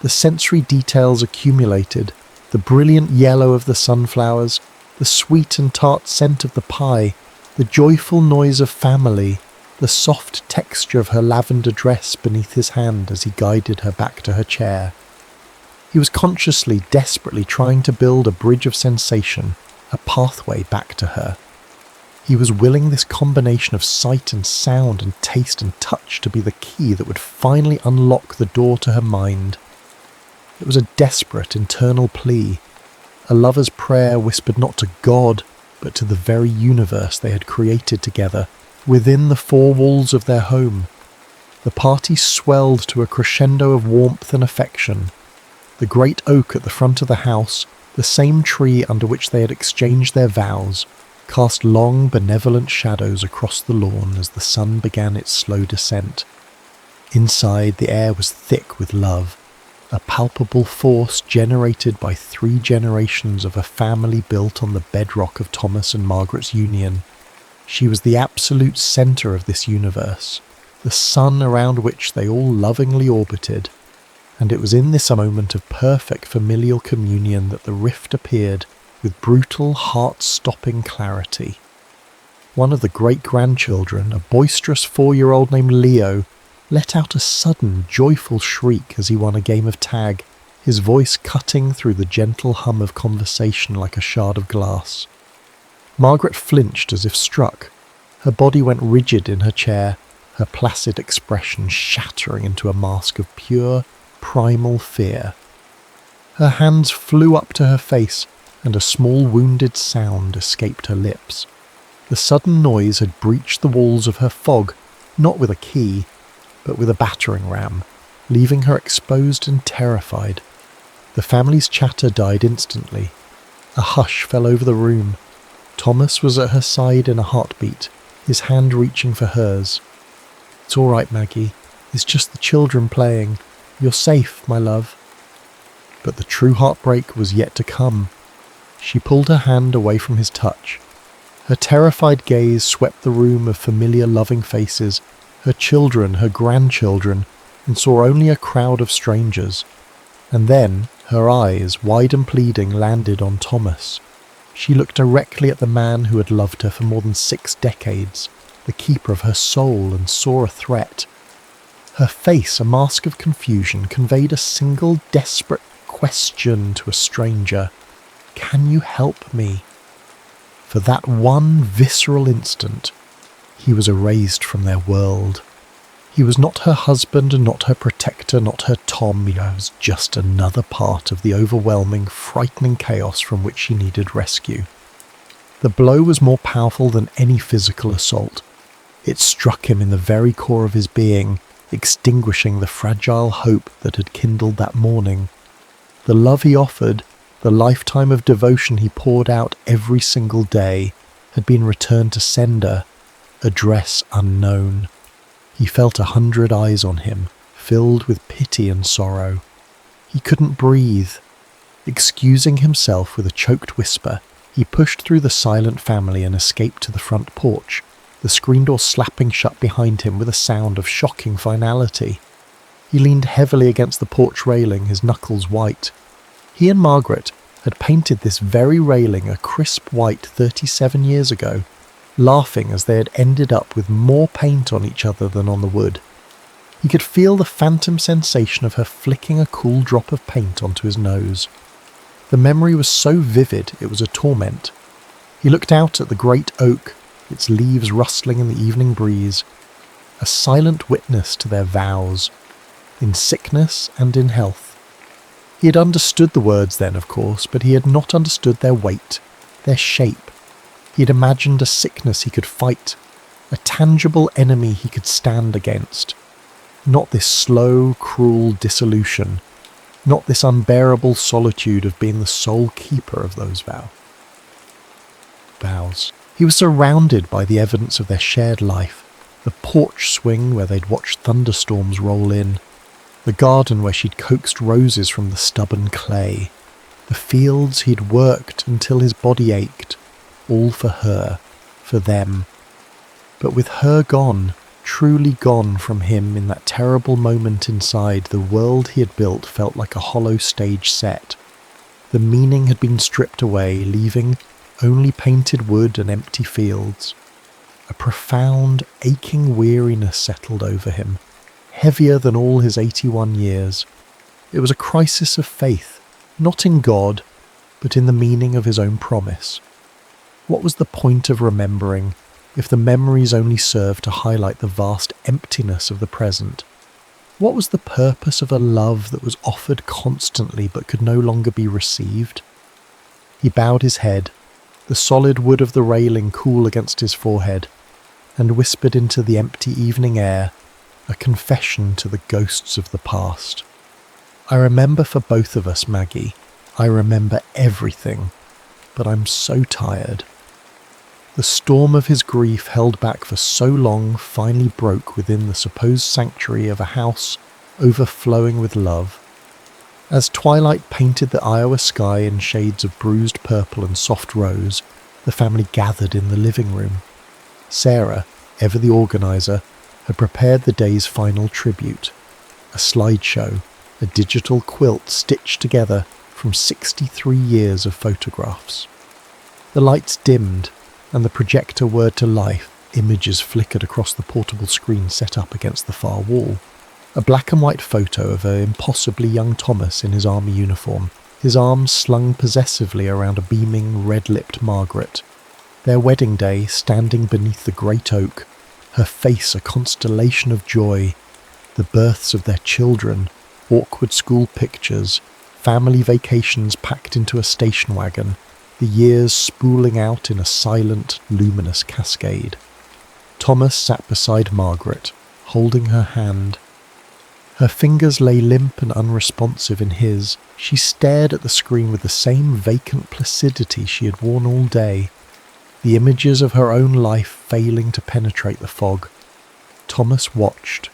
The sensory details accumulated, the brilliant yellow of the sunflowers, the sweet and tart scent of the pie, the joyful noise of family, the soft texture of her lavender dress beneath his hand as he guided her back to her chair. He was consciously, desperately trying to build a bridge of sensation, a pathway back to her. He was willing this combination of sight and sound and taste and touch to be the key that would finally unlock the door to her mind. It was a desperate internal plea, a lover's prayer whispered not to God, but to the very universe they had created together, within the four walls of their home. The party swelled to a crescendo of warmth and affection. The great oak at the front of the house, the same tree under which they had exchanged their vows, cast long, benevolent shadows across the lawn as the sun began its slow descent. Inside, the air was thick with love, a palpable force generated by 3 generations of a family built on the bedrock of Thomas and Margaret's union. She was the absolute centre of this universe, the sun around which they all lovingly orbited, and it was in this moment of perfect familial communion that the rift appeared with brutal, heart-stopping clarity. One of the great-grandchildren, a boisterous 4-year-old named Leo, let out a sudden, joyful shriek as he won a game of tag, his voice cutting through the gentle hum of conversation like a shard of glass. Margaret flinched as if struck. Her body went rigid in her chair, her placid expression shattering into a mask of pure, primal fear. Her hands flew up to her face, and a small wounded sound escaped her lips. The sudden noise had breached the walls of her fog, not with a key, but with a battering ram, leaving her exposed and terrified. The family's chatter died instantly. A hush fell over the room. Thomas was at her side in a heartbeat, his hand reaching for hers. "It's all right, Maggie. It's just the children playing. You're safe, my love." But the true heartbreak was yet to come. She pulled her hand away from his touch. Her terrified gaze swept the room of familiar loving faces, her children, her grandchildren, and saw only a crowd of strangers. And then her eyes, wide and pleading, landed on Thomas. She looked directly at the man who had loved her for more than 6 decades, the keeper of her soul, and saw a threat. Her face, a mask of confusion, conveyed a single desperate question to a stranger. "Can you help me?" For that one visceral instant, he was erased from their world. He was not her husband and not her protector, not her Tom. He was just another part of the overwhelming, frightening chaos from which she needed rescue. The blow was more powerful than any physical assault. It struck him in the very core of his being, extinguishing the fragile hope that had kindled that morning. The love he offered, the lifetime of devotion he poured out every single day, had been returned to sender, address unknown. He felt 100 eyes on him, filled with pity and sorrow. He couldn't breathe. Excusing himself with a choked whisper, he pushed through the silent family and escaped to the front porch, the screen door slapping shut behind him with a sound of shocking finality. He leaned heavily against the porch railing, his knuckles white. He and Margaret had painted this very railing a crisp white 37 years ago, laughing as they had ended up with more paint on each other than on the wood. He could feel the phantom sensation of her flicking a cool drop of paint onto his nose. The memory was so vivid it was a torment. He looked out at the great oak, its leaves rustling in the evening breeze, a silent witness to their vows, in sickness and in health. He had understood the words then, of course, but he had not understood their weight, their shape. He had imagined a sickness he could fight, a tangible enemy he could stand against. Not this slow, cruel dissolution, not this unbearable solitude of being the sole keeper of those vows. He was surrounded by the evidence of their shared life, the porch swing where they'd watched thunderstorms roll in, the garden where she'd coaxed roses from the stubborn clay, the fields he'd worked until his body ached, all for her, for them. But with her gone, truly gone from him in that terrible moment inside, the world he had built felt like a hollow stage set. The meaning had been stripped away, leaving only painted wood and empty fields. A profound, aching weariness settled over him, heavier than all his 81 years. It was a crisis of faith, not in God, but in the meaning of his own promise. What was the point of remembering if the memories only served to highlight the vast emptiness of the present? What was the purpose of a love that was offered constantly but could no longer be received? He bowed his head, the solid wood of the railing cool against his forehead, and whispered into the empty evening air, a confession to the ghosts of the past. "I remember for both of us, Maggie. I remember everything, but I'm so tired." The storm of his grief held back for so long finally broke within the supposed sanctuary of a house overflowing with love. As twilight painted the Iowa sky in shades of bruised purple and soft rose, the family gathered in the living room. Sarah, ever the organizer, had prepared the day's final tribute, a slideshow, a digital quilt stitched together from 63 years of photographs. The lights dimmed, and the projector whirred to life. Images flickered across the portable screen set up against the far wall. A black and white photo of an impossibly young Thomas in his army uniform, his arms slung possessively around a beaming, red-lipped Margaret. Their wedding day, standing beneath the great oak, her face a constellation of joy, the births of their children, awkward school pictures, family vacations packed into a station wagon, the years spooling out in a silent, luminous cascade. Thomas sat beside Margaret, holding her hand. Her fingers lay limp and unresponsive in his. She stared at the screen with the same vacant placidity she had worn all day, the images of her own life failing to penetrate the fog. Thomas watched,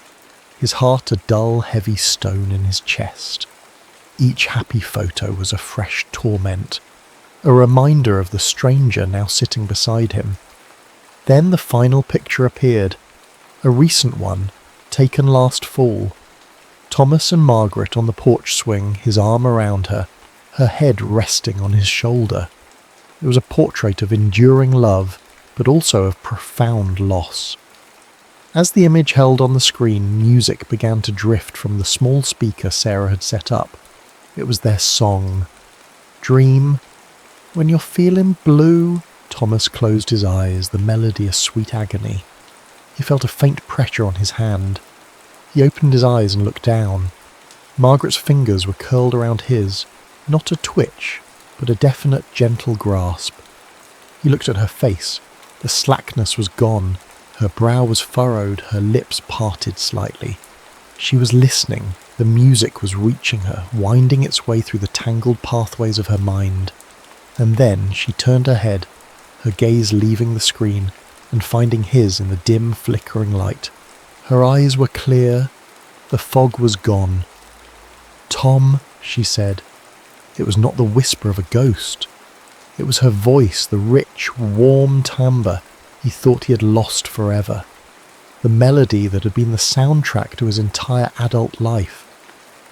his heart a dull, heavy stone in his chest. Each happy photo was a fresh torment, a reminder of the stranger now sitting beside him. Then the final picture appeared, a recent one, taken last fall. Thomas and Margaret on the porch swing, his arm around her, her head resting on his shoulder. It was a portrait of enduring love, but also of profound loss. As the image held on the screen, music began to drift from the small speaker Sarah had set up. It was their song. Dream. When you're feeling blue. Thomas closed his eyes, the melody a sweet agony. He felt a faint pressure on his hand. He opened his eyes and looked down. Margaret's fingers were curled around his, not a twitch, but a definite gentle grasp. He looked at her face. The slackness was gone. Her brow was furrowed, her lips parted slightly. She was listening. The music was reaching her, winding its way through the tangled pathways of her mind. And then she turned her head, her gaze leaving the screen and finding his in the dim, flickering light. Her eyes were clear. The fog was gone. "Tom," she said. It was not the whisper of a ghost. It was her voice, the rich, warm timbre he thought he had lost forever. The melody that had been the soundtrack to his entire adult life.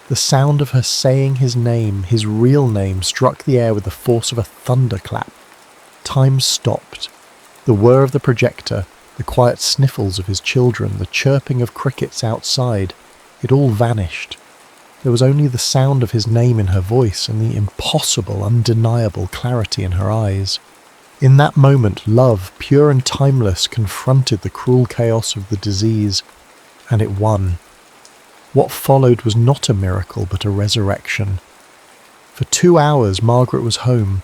The sound of her saying his name, his real name, struck the air with the force of a thunderclap. Time stopped. The whir of the projector, the quiet sniffles of his children, the chirping of crickets outside, it all vanished. There was only the sound of his name in her voice and the impossible, undeniable clarity in her eyes. In that moment, love, pure and timeless, confronted the cruel chaos of the disease, and it won. What followed was not a miracle, but a resurrection. For 2 hours, Margaret was home.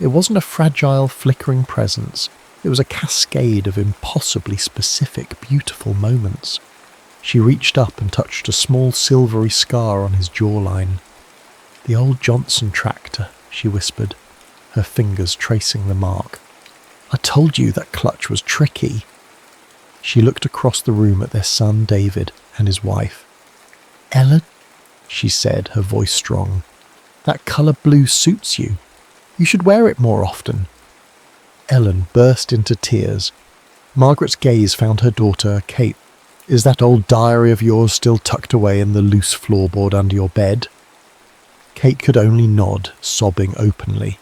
It wasn't a fragile, flickering presence. It was a cascade of impossibly specific, beautiful moments. She reached up and touched a small silvery scar on his jawline. "The old Johnson tractor," she whispered, her fingers tracing the mark. "I told you that clutch was tricky." She looked across the room at their son David and his wife. "Ella," she said, her voice strong, "that colour blue suits you. You should wear it more often." Ellen burst into tears. Margaret's gaze found her daughter, Kate. "Is that old diary of yours still tucked away in the loose floorboard under your bed?" Kate could only nod, sobbing openly.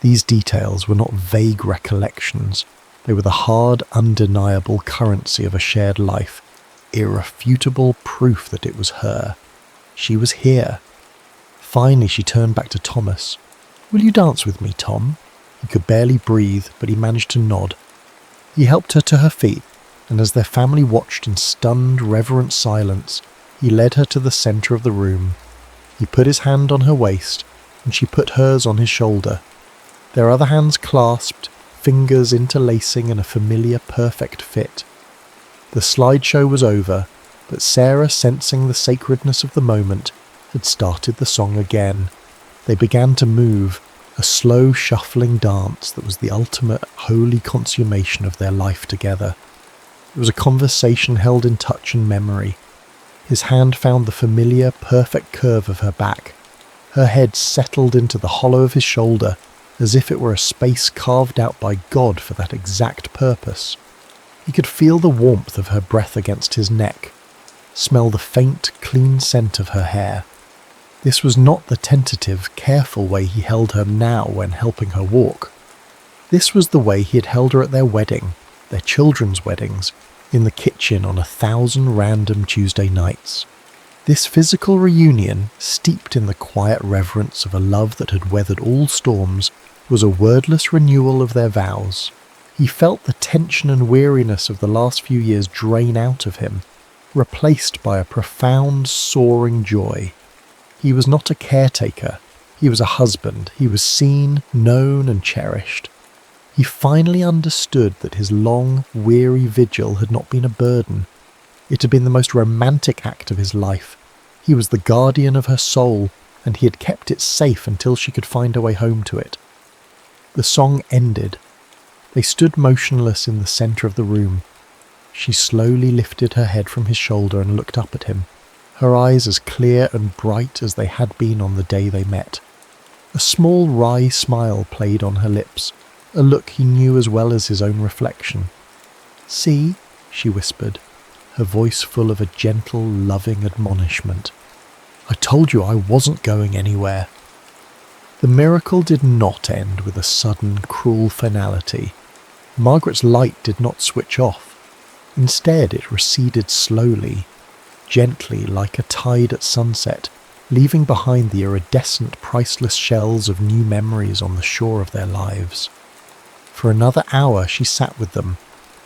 These details were not vague recollections. They were the hard, undeniable currency of a shared life, irrefutable proof that it was her. She was here. Finally, she turned back to Thomas. "Will you dance with me, Tom?" He could barely breathe, but he managed to nod. He helped her to her feet, and as their family watched in stunned, reverent silence, he led her to the centre of the room. He put his hand on her waist, and she put hers on his shoulder. Their other hands clasped, fingers interlacing in a familiar, perfect fit. The slideshow was over, but Sarah, sensing the sacredness of the moment, had started the song again. They began to move, a slow, shuffling dance that was the ultimate, holy consummation of their life together. It was a conversation held in touch and memory. His hand found the familiar, perfect curve of her back. Her head settled into the hollow of his shoulder, as if it were a space carved out by God for that exact purpose. He could feel the warmth of her breath against his neck, smell the faint, clean scent of her hair. This was not the tentative, careful way he held her now when helping her walk. This was the way he had held her at their wedding, their children's weddings, in the kitchen on 1,000 random Tuesday nights. This physical reunion, steeped in the quiet reverence of a love that had weathered all storms, was a wordless renewal of their vows. He felt the tension and weariness of the last few years drain out of him, replaced by a profound, soaring joy. He was not a caretaker. He was a husband. He was seen, known, and cherished. He finally understood that his long, weary vigil had not been a burden. It had been the most romantic act of his life. He was the guardian of her soul, and he had kept it safe until she could find her way home to it. The song ended. They stood motionless in the centre of the room. She slowly lifted her head from his shoulder and looked up at him, her eyes as clear and bright as they had been on the day they met. A small wry smile played on her lips, a look he knew as well as his own reflection. "See," she whispered, her voice full of a gentle, loving admonishment. "I told you I wasn't going anywhere." The miracle did not end with a sudden, cruel finality. Margaret's light did not switch off. Instead, it receded slowly, gently like a tide at sunset, leaving behind the iridescent, priceless shells of new memories on the shore of their lives. For another hour she sat with them,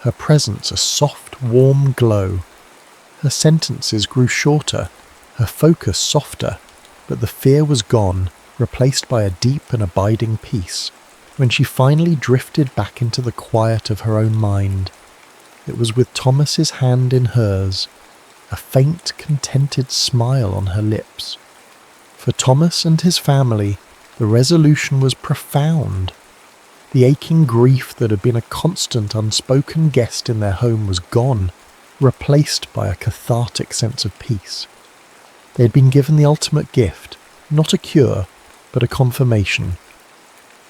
her presence a soft, warm glow. Her sentences grew shorter, her focus softer, but the fear was gone, replaced by a deep and abiding peace. When she finally drifted back into the quiet of her own mind, it was with Thomas's hand in hers, a faint, contented smile on her lips. For Thomas and his family, the resolution was profound. The aching grief that had been a constant, unspoken guest in their home was gone, replaced by a cathartic sense of peace. They had been given the ultimate gift, not a cure, but a confirmation.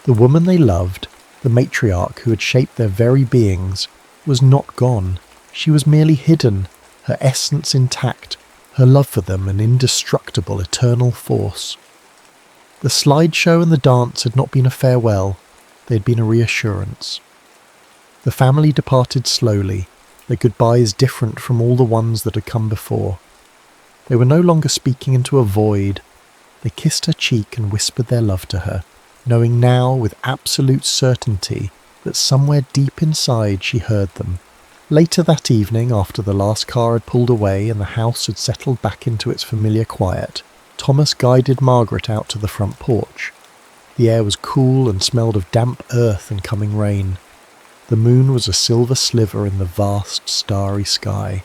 The woman they loved, the matriarch who had shaped their very beings, was not gone. She was merely hidden, her essence intact, her love for them an indestructible, eternal force. The slideshow and the dance had not been a farewell, they had been a reassurance. The family departed slowly, their goodbyes different from all the ones that had come before. They were no longer speaking into a void. They kissed her cheek and whispered their love to her, knowing now with absolute certainty that somewhere deep inside she heard them. Later that evening, after the last car had pulled away and the house had settled back into its familiar quiet, Thomas guided Margaret out to the front porch. The air was cool and smelled of damp earth and coming rain. The moon was a silver sliver in the vast, starry sky.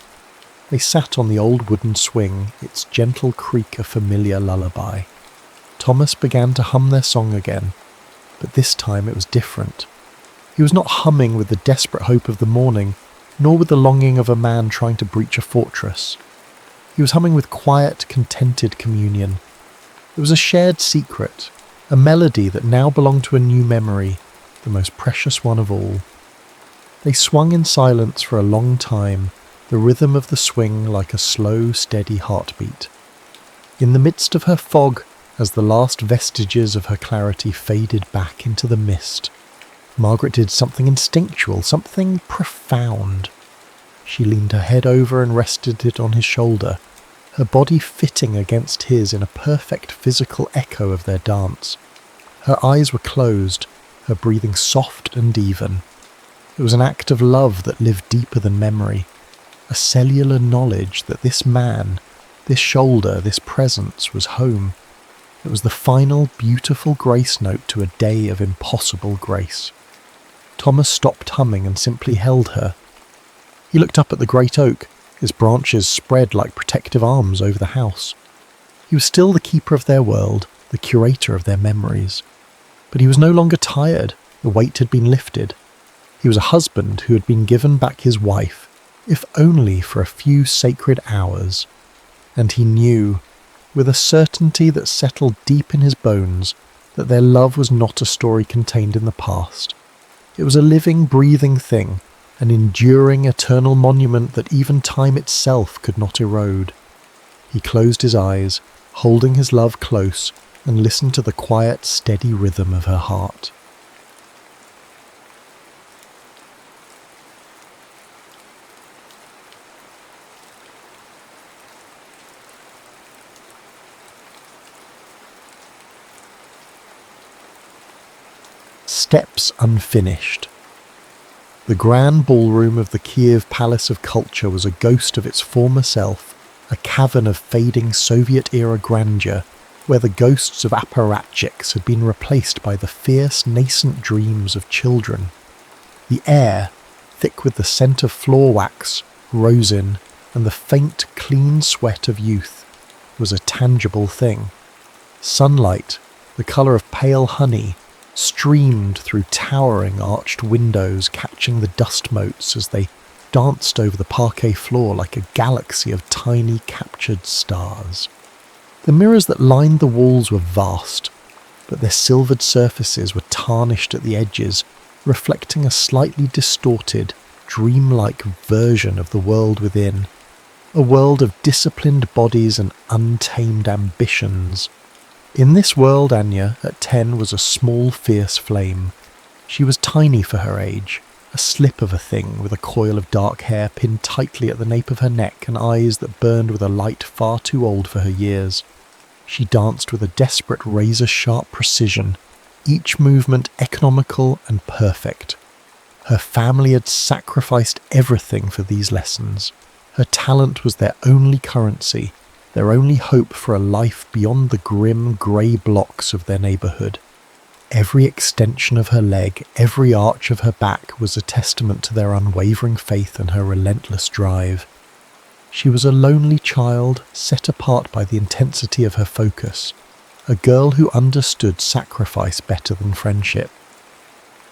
They sat on the old wooden swing, its gentle creak a familiar lullaby. Thomas began to hum their song again, but this time it was different. He was not humming with the desperate hope of the morning, nor with the longing of a man trying to breach a fortress. He was humming with quiet, contented communion. It was a shared secret, a melody that now belonged to a new memory, the most precious one of all. They swung in silence for a long time, the rhythm of the swing like a slow, steady heartbeat. In the midst of her fog, as the last vestiges of her clarity faded back into the mist, Margaret did something instinctual, something profound. She leaned her head over and rested it on his shoulder, her body fitting against his in a perfect physical echo of their dance. Her eyes were closed, her breathing soft and even. It was an act of love that lived deeper than memory, a cellular knowledge that this man, this shoulder, this presence was home. It was the final beautiful grace note to a day of impossible grace. Thomas stopped humming and simply held her. He looked up at the great oak, its branches spread like protective arms over the house. He was still the keeper of their world, the curator of their memories. But he was no longer tired, the weight had been lifted. He was a husband who had been given back his wife, if only for a few sacred hours. And he knew, with a certainty that settled deep in his bones, that their love was not a story contained in the past. It was a living, breathing thing, an enduring, eternal monument that even time itself could not erode. He closed his eyes, holding his love close, and listened to the quiet, steady rhythm of her heart. Steps unfinished. The grand ballroom of the Kiev Palace of Culture was a ghost of its former self, a cavern of fading Soviet-era grandeur, where the ghosts of apparatchiks had been replaced by the fierce, nascent dreams of children. The air, thick with the scent of floor wax, rosin, and the faint, clean sweat of youth, was a tangible thing. Sunlight, the colour of pale honey, streamed through towering arched windows, catching the dust motes as they danced over the parquet floor like a galaxy of tiny captured stars. The mirrors that lined the walls were vast, but their silvered surfaces were tarnished at the edges, reflecting a slightly distorted, dreamlike version of the world within. A world of disciplined bodies and untamed ambitions. In this world, Anya, at 10, was a small, fierce flame. She was tiny for her age, a slip of a thing with a coil of dark hair pinned tightly at the nape of her neck and eyes that burned with a light far too old for her years. She danced with a desperate razor-sharp precision, each movement economical and perfect. Her family had sacrificed everything for these lessons. Her talent was their only currency, their only hope for a life beyond the grim grey blocks of their neighbourhood. Every extension of her leg, every arch of her back was a testament to their unwavering faith and her relentless drive. She was a lonely child, set apart by the intensity of her focus, a girl who understood sacrifice better than friendship.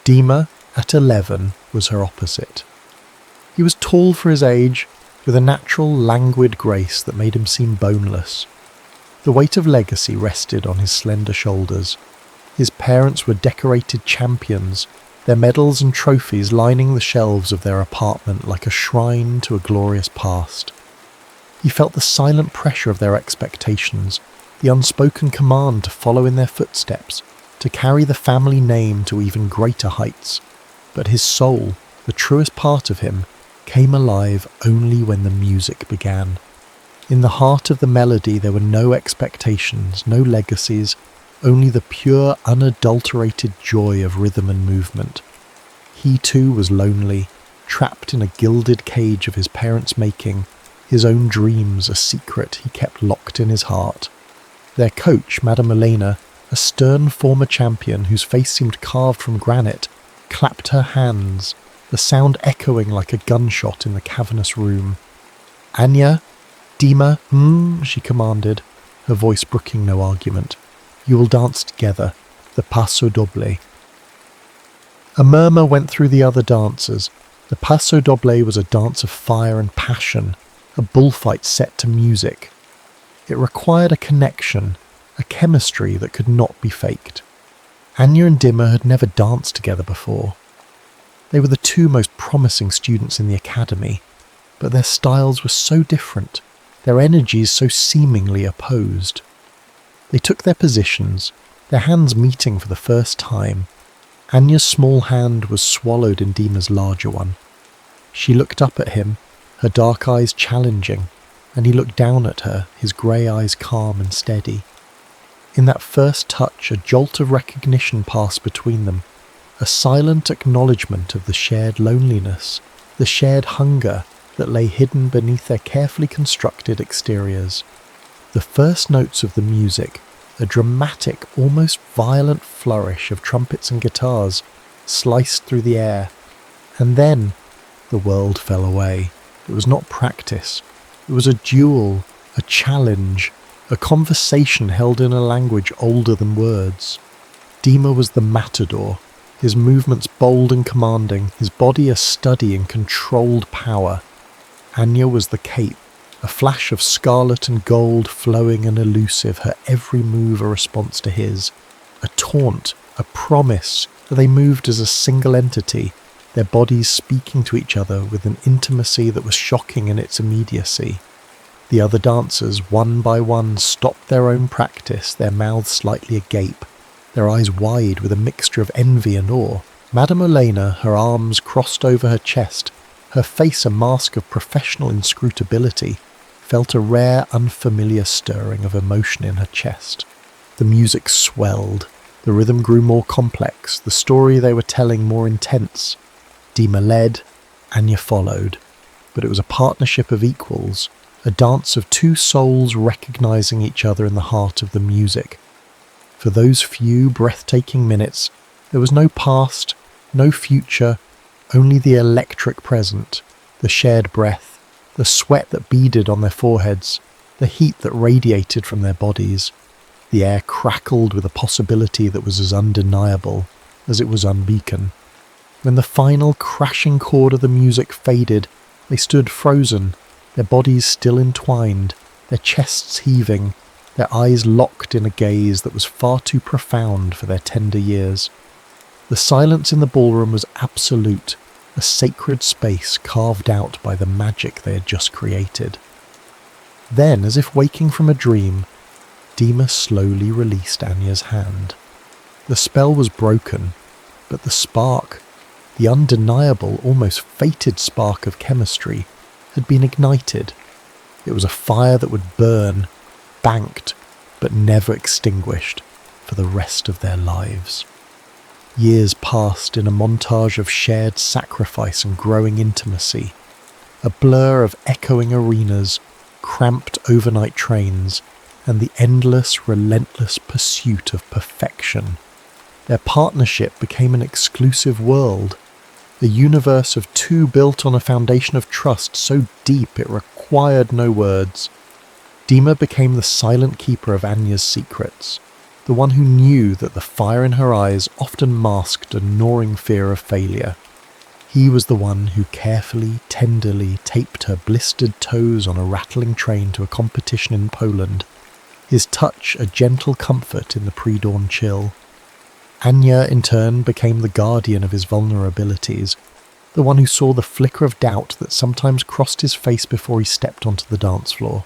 Dima, at 11, was her opposite. He was tall for his age, with a natural, languid grace that made him seem boneless. The weight of legacy rested on his slender shoulders. His parents were decorated champions, their medals and trophies lining the shelves of their apartment like a shrine to a glorious past. He felt the silent pressure of their expectations, the unspoken command to follow in their footsteps, to carry the family name to even greater heights. But his soul, the truest part of him, came alive only when the music began. In the heart of the melody there were no expectations, no legacies, only the pure, unadulterated joy of rhythm and movement. He too was lonely, trapped in a gilded cage of his parents' making, his own dreams a secret he kept locked in his heart. Their coach, Madame Elena, a stern former champion whose face seemed carved from granite, clapped her hands, the sound echoing like a gunshot in the cavernous room. "Anya, Dima, she commanded, her voice brooking no argument. "You will dance together, the passo doble." A murmur went through the other dancers. The passo doble was a dance of fire and passion, a bullfight set to music. It required a connection, a chemistry that could not be faked. Anya and Dima had never danced together before. They were the two most promising students in the academy, but their styles were so different, their energies so seemingly opposed. They took their positions, their hands meeting for the first time. Anya's small hand was swallowed in Dima's larger one. She looked up at him, her dark eyes challenging, and he looked down at her, his grey eyes calm and steady. In that first touch, a jolt of recognition passed between them, a silent acknowledgement of the shared loneliness, the shared hunger that lay hidden beneath their carefully constructed exteriors. The first notes of the music, a dramatic, almost violent flourish of trumpets and guitars, sliced through the air, and then the world fell away. It was not practice. It was a duel, a challenge, a conversation held in a language older than words. Dima was the matador, his movements bold and commanding, his body a study in controlled power. Anya was the cape, a flash of scarlet and gold flowing and elusive, her every move a response to his. A taunt, a promise that they moved as a single entity, their bodies speaking to each other with an intimacy that was shocking in its immediacy. The other dancers, one by one, stopped their own practice, their mouths slightly agape, their eyes wide with a mixture of envy and awe. Madame Elena, her arms crossed over her chest, her face a mask of professional inscrutability, felt a rare, unfamiliar stirring of emotion in her chest. The music swelled, the rhythm grew more complex, the story they were telling more intense. Dima led, Anya followed, but it was a partnership of equals, a dance of two souls recognizing each other in the heart of the music. For those few breathtaking minutes, there was no past, no future, only the electric present, the shared breath, the sweat that beaded on their foreheads, the heat that radiated from their bodies. The air crackled with a possibility that was as undeniable as it was unbeacon. When the final crashing chord of the music faded, They stood frozen, their bodies still entwined, their chests heaving, their eyes locked in a gaze that was far too profound for their tender years. The silence in the ballroom was absolute, a sacred space carved out by the magic they had just created. Then, as if waking from a dream, Dima slowly released Anya's hand. The spell was broken, but the spark, the undeniable, almost fated spark of chemistry, had been ignited. It was a fire that would burn, banked, but never extinguished, for the rest of their lives. Years passed in a montage of shared sacrifice and growing intimacy, a blur of echoing arenas, cramped overnight trains, and the endless, relentless pursuit of perfection. Their partnership became an exclusive world, a universe of two built on a foundation of trust so deep it required no words. Dima became the silent keeper of Anya's secrets, the one who knew that the fire in her eyes often masked a gnawing fear of failure. He was the one who carefully, tenderly taped her blistered toes on a rattling train to a competition in Poland, his touch a gentle comfort in the pre-dawn chill. Anya, in turn, became the guardian of his vulnerabilities, the one who saw the flicker of doubt that sometimes crossed his face before he stepped onto the dance floor.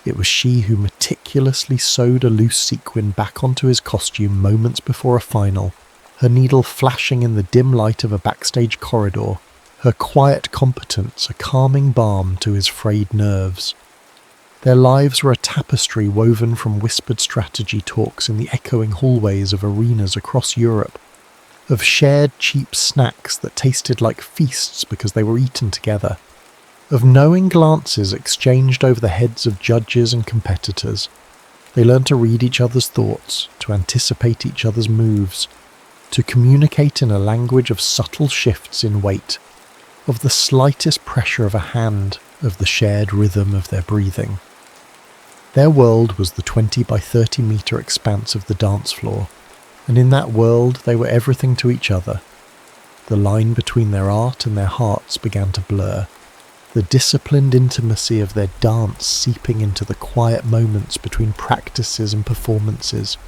It was she who meticulously sewed a loose sequin back onto his costume moments before a final, her needle flashing in the dim light of a backstage corridor, her quiet competence a calming balm to his frayed nerves. Their lives were a tapestry woven from whispered strategy talks in the echoing hallways of arenas across Europe, of shared cheap snacks that tasted like feasts because they were eaten together, of knowing glances exchanged over the heads of judges and competitors. They learned to read each other's thoughts, to anticipate each other's moves, to communicate in a language of subtle shifts in weight, of the slightest pressure of a hand, of the shared rhythm of their breathing. Their world was the 20 by 30 metre expanse of the dance floor, and in that world they were everything to each other. The line between their art and their hearts began to blur, the disciplined intimacy of their dance seeping into the quiet moments between practices and performances,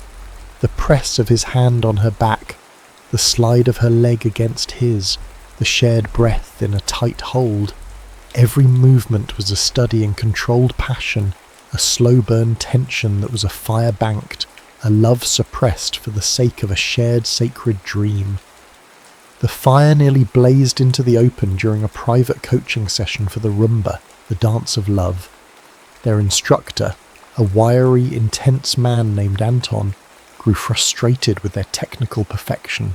the press of his hand on her back, the slide of her leg against his, the shared breath in a tight hold. Every movement was a study in controlled passion, a slow-burn tension that was a fire banked, a love suppressed for the sake of a shared sacred dream. The fire nearly blazed into the open during a private coaching session for the rumba, the dance of love. Their instructor, a wiry, intense man named Anton, grew frustrated with their technical perfection.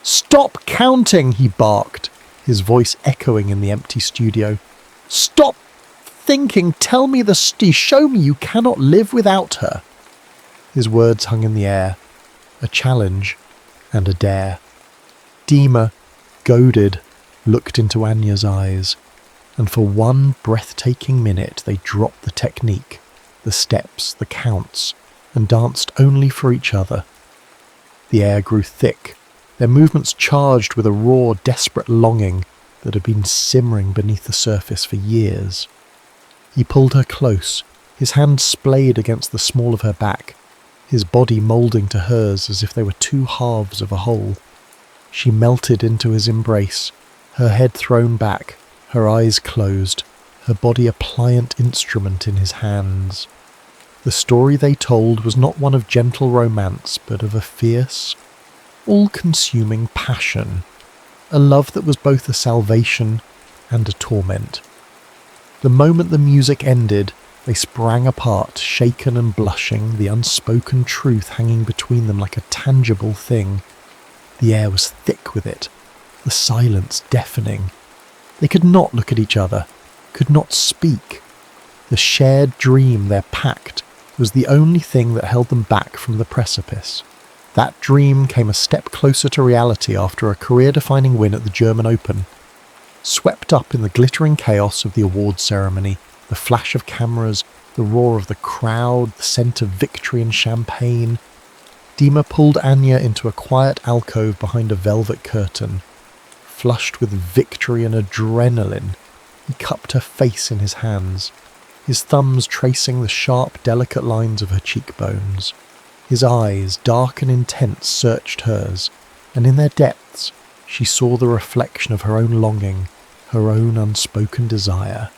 "Stop counting!" he barked, his voice echoing in the empty studio. "Stop thinking, tell me the show me you cannot live without her." His words hung in the air, a challenge and a dare. Dima, goaded, looked into Anya's eyes, and for one breathtaking minute they dropped the technique, the steps, the counts, and danced only for each other. The air grew thick, their movements charged with a raw, desperate longing that had been simmering beneath the surface for years. He pulled her close, his hand splayed against the small of her back, his body moulding to hers as if they were two halves of a whole. She melted into his embrace, her head thrown back, her eyes closed, her body a pliant instrument in his hands. The story they told was not one of gentle romance, but of a fierce, all-consuming passion, a love that was both a salvation and a torment. The moment the music ended, they sprang apart, shaken and blushing, the unspoken truth hanging between them like a tangible thing. The air was thick with it, the silence deafening. They could not look at each other, could not speak. The shared dream, their pact, was the only thing that held them back from the precipice. That dream came a step closer to reality after a career-defining win at the German Open. Swept up in the glittering chaos of the awards ceremony, the flash of cameras, the roar of the crowd, the scent of victory and champagne, Dima pulled Anya into a quiet alcove behind a velvet curtain. Flushed with victory and adrenaline, He cupped her face in his hands, his thumbs tracing the sharp, delicate lines of her cheekbones. His eyes, dark and intense, searched hers, and in their depths she saw the reflection of her own longing, her own unspoken desire.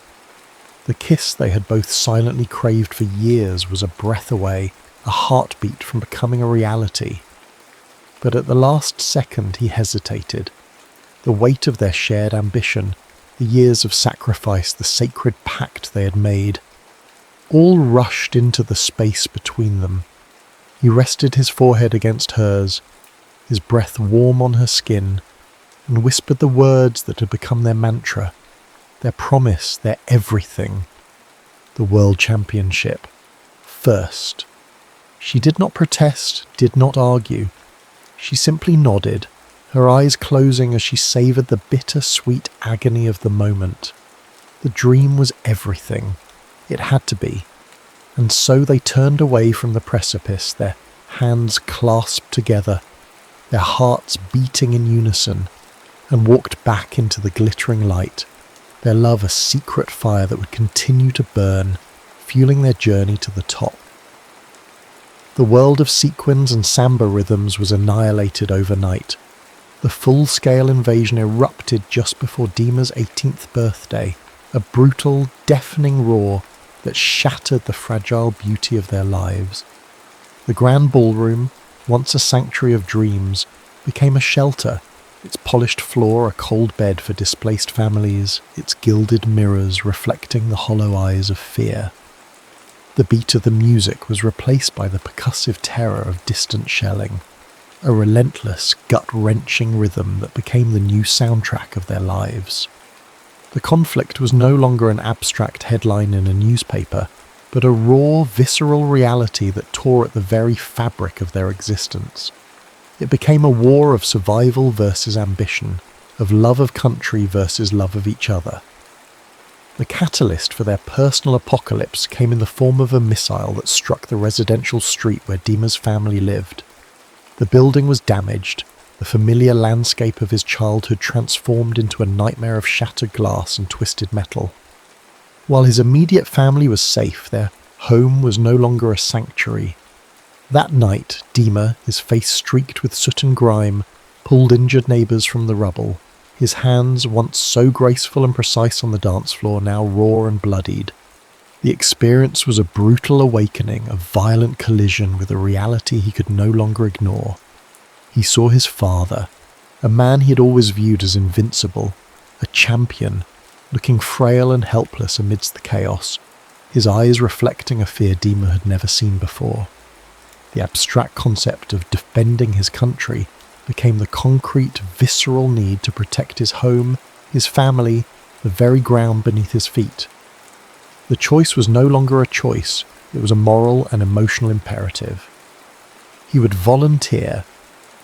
The kiss they had both silently craved for years was a breath away, a heartbeat from becoming a reality. But at the last second he hesitated. The weight of their shared ambition, the years of sacrifice, the sacred pact they had made, all rushed into the space between them. He rested his forehead against hers, his breath warm on her skin, and whispered the words that had become their mantra, their promise, their everything. The World Championship. First. She did not protest, did not argue. She simply nodded, her eyes closing as she savoured the bitter-sweet agony of the moment. The dream was everything. It had to be. And so they turned away from the precipice, their hands clasped together, their hearts beating in unison, and walked back into the glittering light, their love a secret fire that would continue to burn, fueling their journey to the top. The world of sequins and samba rhythms was annihilated overnight. The full-scale invasion erupted just before Dima's 18th birthday, a brutal, deafening roar that shattered the fragile beauty of their lives. The grand ballroom, once a sanctuary of dreams, became a shelter, its polished floor a cold bed for displaced families, its gilded mirrors reflecting the hollow eyes of fear. The beat of the music was replaced by the percussive terror of distant shelling, a relentless, gut-wrenching rhythm that became the new soundtrack of their lives. The conflict was no longer an abstract headline in a newspaper, but a raw, visceral reality that tore at the very fabric of their existence. It became a war of survival versus ambition, of love of country versus love of each other. The catalyst for their personal apocalypse came in the form of a missile that struck the residential street where Dima's family lived. The building was damaged, the familiar landscape of his childhood transformed into a nightmare of shattered glass and twisted metal. While his immediate family was safe, their home was no longer a sanctuary. That night, Dima, his face streaked with soot and grime, pulled injured neighbours from the rubble, his hands, once so graceful and precise on the dance floor, now raw and bloodied. The experience was a brutal awakening, a violent collision with a reality he could no longer ignore. He saw his father, a man he had always viewed as invincible, a champion, looking frail and helpless amidst the chaos, his eyes reflecting a fear Dima had never seen before. The abstract concept of defending his country became the concrete, visceral need to protect his home, his family, the very ground beneath his feet. The choice was no longer a choice, it was a moral and emotional imperative. He would volunteer.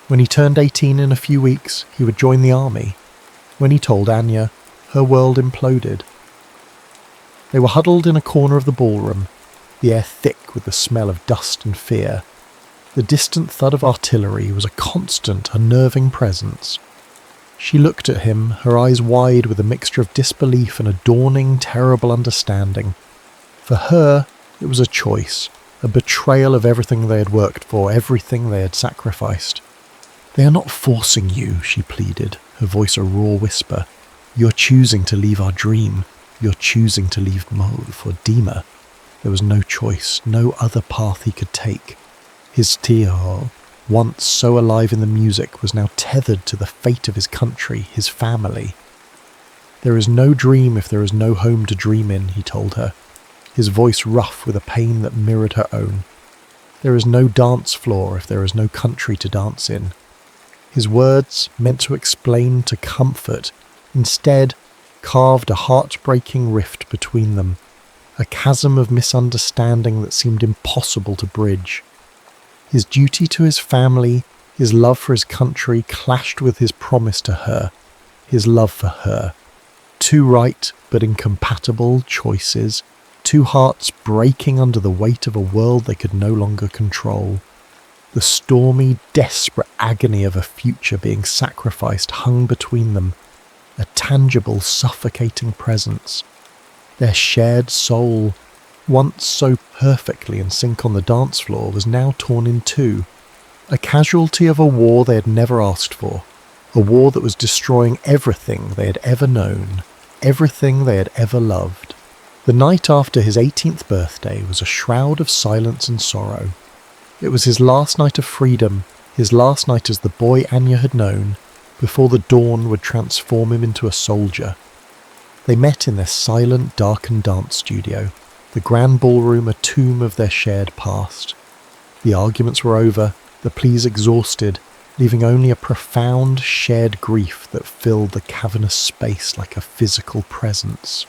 When he turned 18 in a few weeks, he would join the army. When he told Anya, her world imploded. They were huddled in a corner of the ballroom, the air thick with the smell of dust and fear. The distant thud of artillery was a constant, unnerving presence. She looked at him, her eyes wide with a mixture of disbelief and a dawning, terrible understanding. For her, it was a choice, a betrayal of everything they had worked for, everything they had sacrificed. "They are not forcing you," she pleaded, her voice a raw whisper. "You're choosing to leave our dream. You're choosing to leave Mo for Dima." There was no choice, no other path he could take. His Tio, once so alive in the music, was now tethered to the fate of his country, his family. "There is no dream if there is no home to dream in," he told her, his voice rough with a pain that mirrored her own. "There is no dance floor if there is no country to dance in." His words, meant to explain, to comfort, instead carved a heartbreaking rift between them, a chasm of misunderstanding that seemed impossible to bridge. His duty to his family, his love for his country clashed with his promise to her, his love for her. Two right but incompatible choices, two hearts breaking under the weight of a world they could no longer control. The stormy, desperate agony of a future being sacrificed hung between them, a tangible, suffocating presence. Their shared soul, once so perfectly in sync on the dance floor, was now torn in two, a casualty of a war they had never asked for, a war that was destroying everything they had ever known, everything they had ever loved. The night after his 18th birthday was a shroud of silence and sorrow. It was his last night of freedom, his last night as the boy Anya had known, before the dawn would transform him into a soldier. They met in their silent, darkened dance studio, the grand ballroom a tomb of their shared past. The arguments were over, the pleas exhausted, leaving only a profound, shared grief that filled the cavernous space like a physical presence.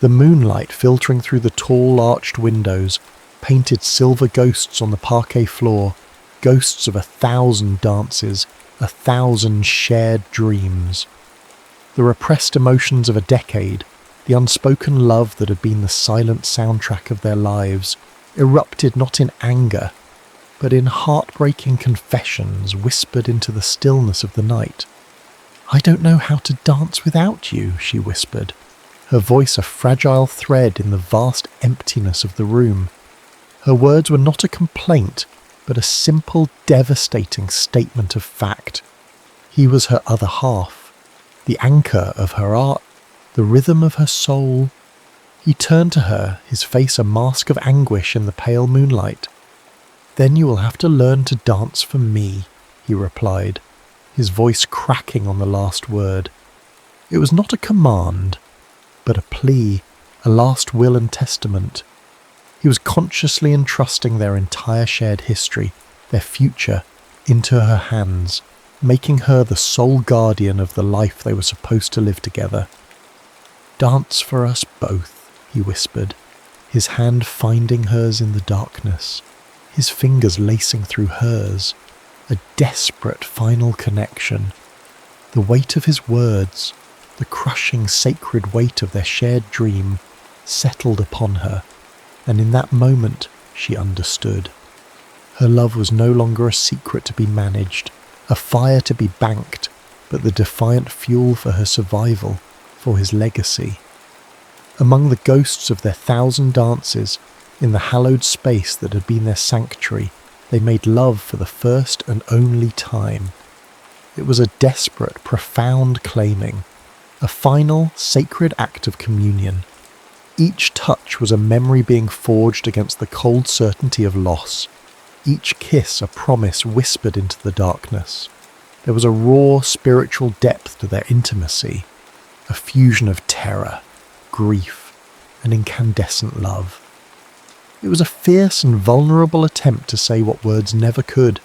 The moonlight filtering through the tall, arched windows painted silver ghosts on the parquet floor, ghosts of 1,000 dances, 1,000 shared dreams. The repressed emotions of a decade, the unspoken love that had been the silent soundtrack of their lives, erupted not in anger, but in heartbreaking confessions whispered into the stillness of the night. "I don't know how to dance without you," she whispered, her voice a fragile thread in the vast emptiness of the room. Her words were not a complaint, but a simple, devastating statement of fact. He was her other half, the anchor of her art, the rhythm of her soul. He turned to her, his face a mask of anguish in the pale moonlight. "Then you will have to learn to dance for me," he replied, his voice cracking on the last word. It was not a command, but a plea, a last will and testament. He was consciously entrusting their entire shared history, their future, into her hands, making her the sole guardian of the life they were supposed to live together. "Dance for us both," he whispered, his hand finding hers in the darkness, his fingers lacing through hers, a desperate final connection. The weight of his words, the crushing sacred weight of their shared dream, settled upon her, and in that moment she understood. Her love was no longer a secret to be managed, a fire to be banked, but the defiant fuel for her survival, for his legacy. Among the ghosts of their 1,000 dances, in the hallowed space that had been their sanctuary, they made love for the first and only time. It was a desperate, profound claiming, a final, sacred act of communion. Each touch was a memory being forged against the cold certainty of loss. Each kiss a promise whispered into the darkness. There was a raw spiritual depth to their intimacy, a fusion of terror, grief, and incandescent love. It was a fierce and vulnerable attempt to say what words never could,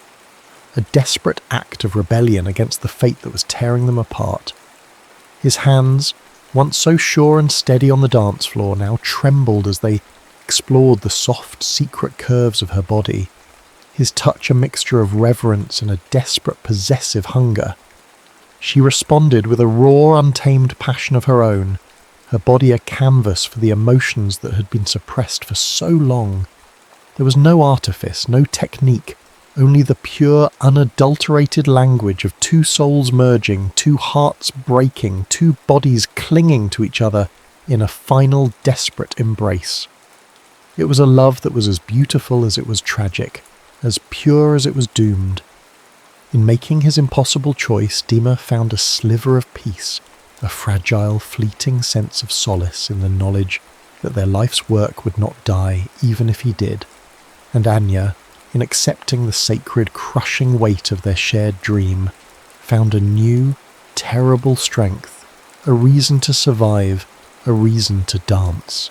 a desperate act of rebellion against the fate that was tearing them apart. His hands, once so sure and steady on the dance floor, now trembled as they explored the soft, secret curves of her body, his touch a mixture of reverence and a desperate, possessive hunger. She responded with a raw, untamed passion of her own, her body a canvas for the emotions that had been suppressed for so long. There was no artifice, no technique, only the pure, unadulterated language of two souls merging, two hearts breaking, two bodies clinging to each other in a final, desperate embrace. It was a love that was as beautiful as it was tragic, as pure as it was doomed. In making his impossible choice, Dima found a sliver of peace, a fragile, fleeting sense of solace in the knowledge that their life's work would not die even if he did. And Anya, in accepting the sacred, crushing weight of their shared dream, found a new, terrible strength, a reason to survive, a reason to dance.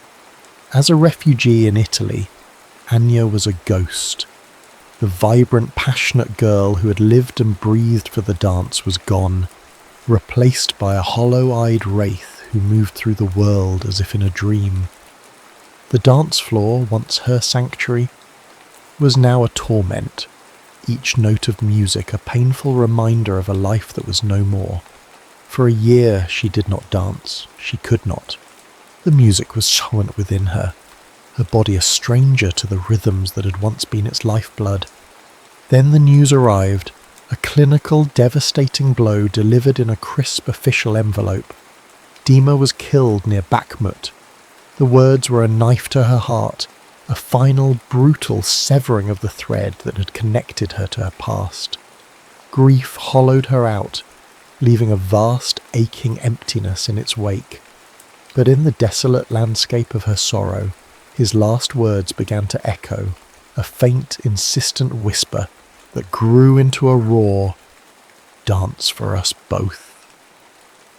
As a refugee in Italy, Anya was a ghost. The vibrant, passionate girl who had lived and breathed for the dance was gone, replaced by a hollow-eyed wraith who moved through the world as if in a dream. The dance floor, once her sanctuary, was now a torment, each note of music a painful reminder of a life that was no more. For a year she did not dance, she could not. The music was silent within her, her body a stranger to the rhythms that had once been its lifeblood. Then the news arrived, A clinical, devastating blow delivered in a crisp official envelope. Dima was killed near Bakhmut. The words were a knife to her heart, a final, brutal severing of the thread that had connected her to her past. Grief hollowed her out, leaving a vast, aching emptiness in its wake. But in the desolate landscape of her sorrow, his last words began to echo, a faint, insistent whisper that grew into a roar. "Dance for us both."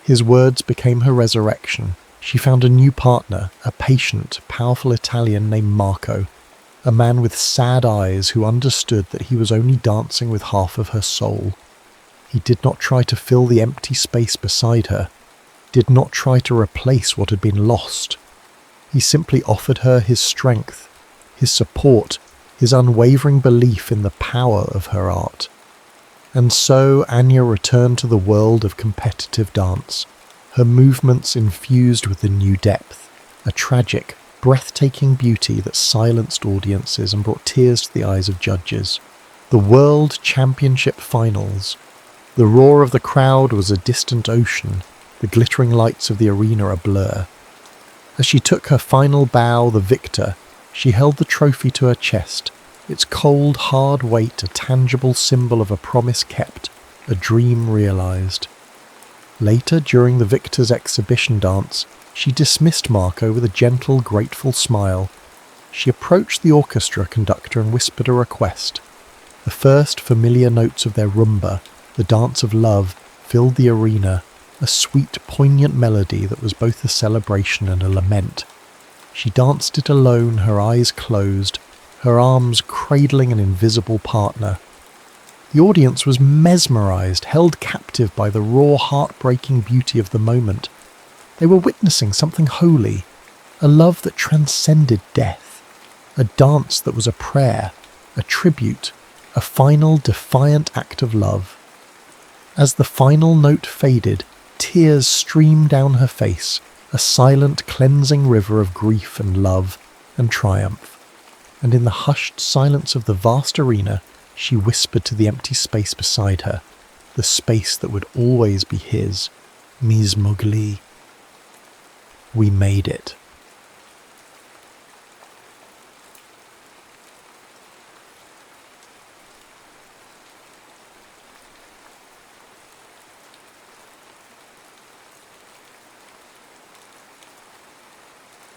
His words became her resurrection. She found a new partner, a patient, powerful Italian named Marco, a man with sad eyes who understood that he was only dancing with half of her soul. He did not try to fill the empty space beside her, did not try to replace what had been lost. He simply offered her his strength, his support, his unwavering belief in the power of her art. And so Anya returned to the world of competitive dance, her movements infused with the new depth, a tragic, breathtaking beauty that silenced audiences and brought tears to the eyes of judges. The World Championship Finals. The roar of the crowd was a distant ocean, the glittering lights of the arena a blur. As she took her final bow, the victor, she held the trophy to her chest, its cold, hard weight a tangible symbol of a promise kept, a dream realized. Later, during the victor's exhibition dance, she dismissed Marco with a gentle, grateful smile. She approached the orchestra conductor and whispered a request. The first familiar notes of their rumba, the dance of love, filled the arena, a sweet, poignant melody that was both a celebration and a lament. She danced it alone, her eyes closed, her arms cradling an invisible partner. The audience was mesmerized, held captive by the raw, heartbreaking beauty of the moment. They were witnessing something holy, a love that transcended death, a dance that was a prayer, a tribute, a final, defiant act of love. As the final note faded, tears streamed down her face, a silent, cleansing river of grief and love and triumph. And in the hushed silence of the vast arena, she whispered to the empty space beside her, the space that would always be his, Ms. Mowgli. We made it.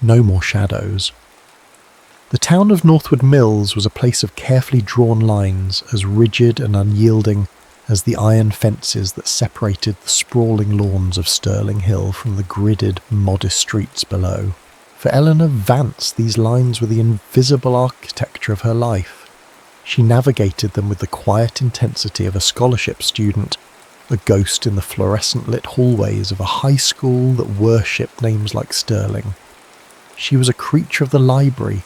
No more shadows. The town of Northwood Mills was a place of carefully drawn lines, as rigid and unyielding as the iron fences that separated the sprawling lawns of Sterling Hill from the gridded, modest streets below. For Eleanor Vance, these lines were the invisible architecture of her life. She navigated them with the quiet intensity of a scholarship student, a ghost in the fluorescent-lit hallways of a high school that worshipped names like Sterling. She was a creature of the library,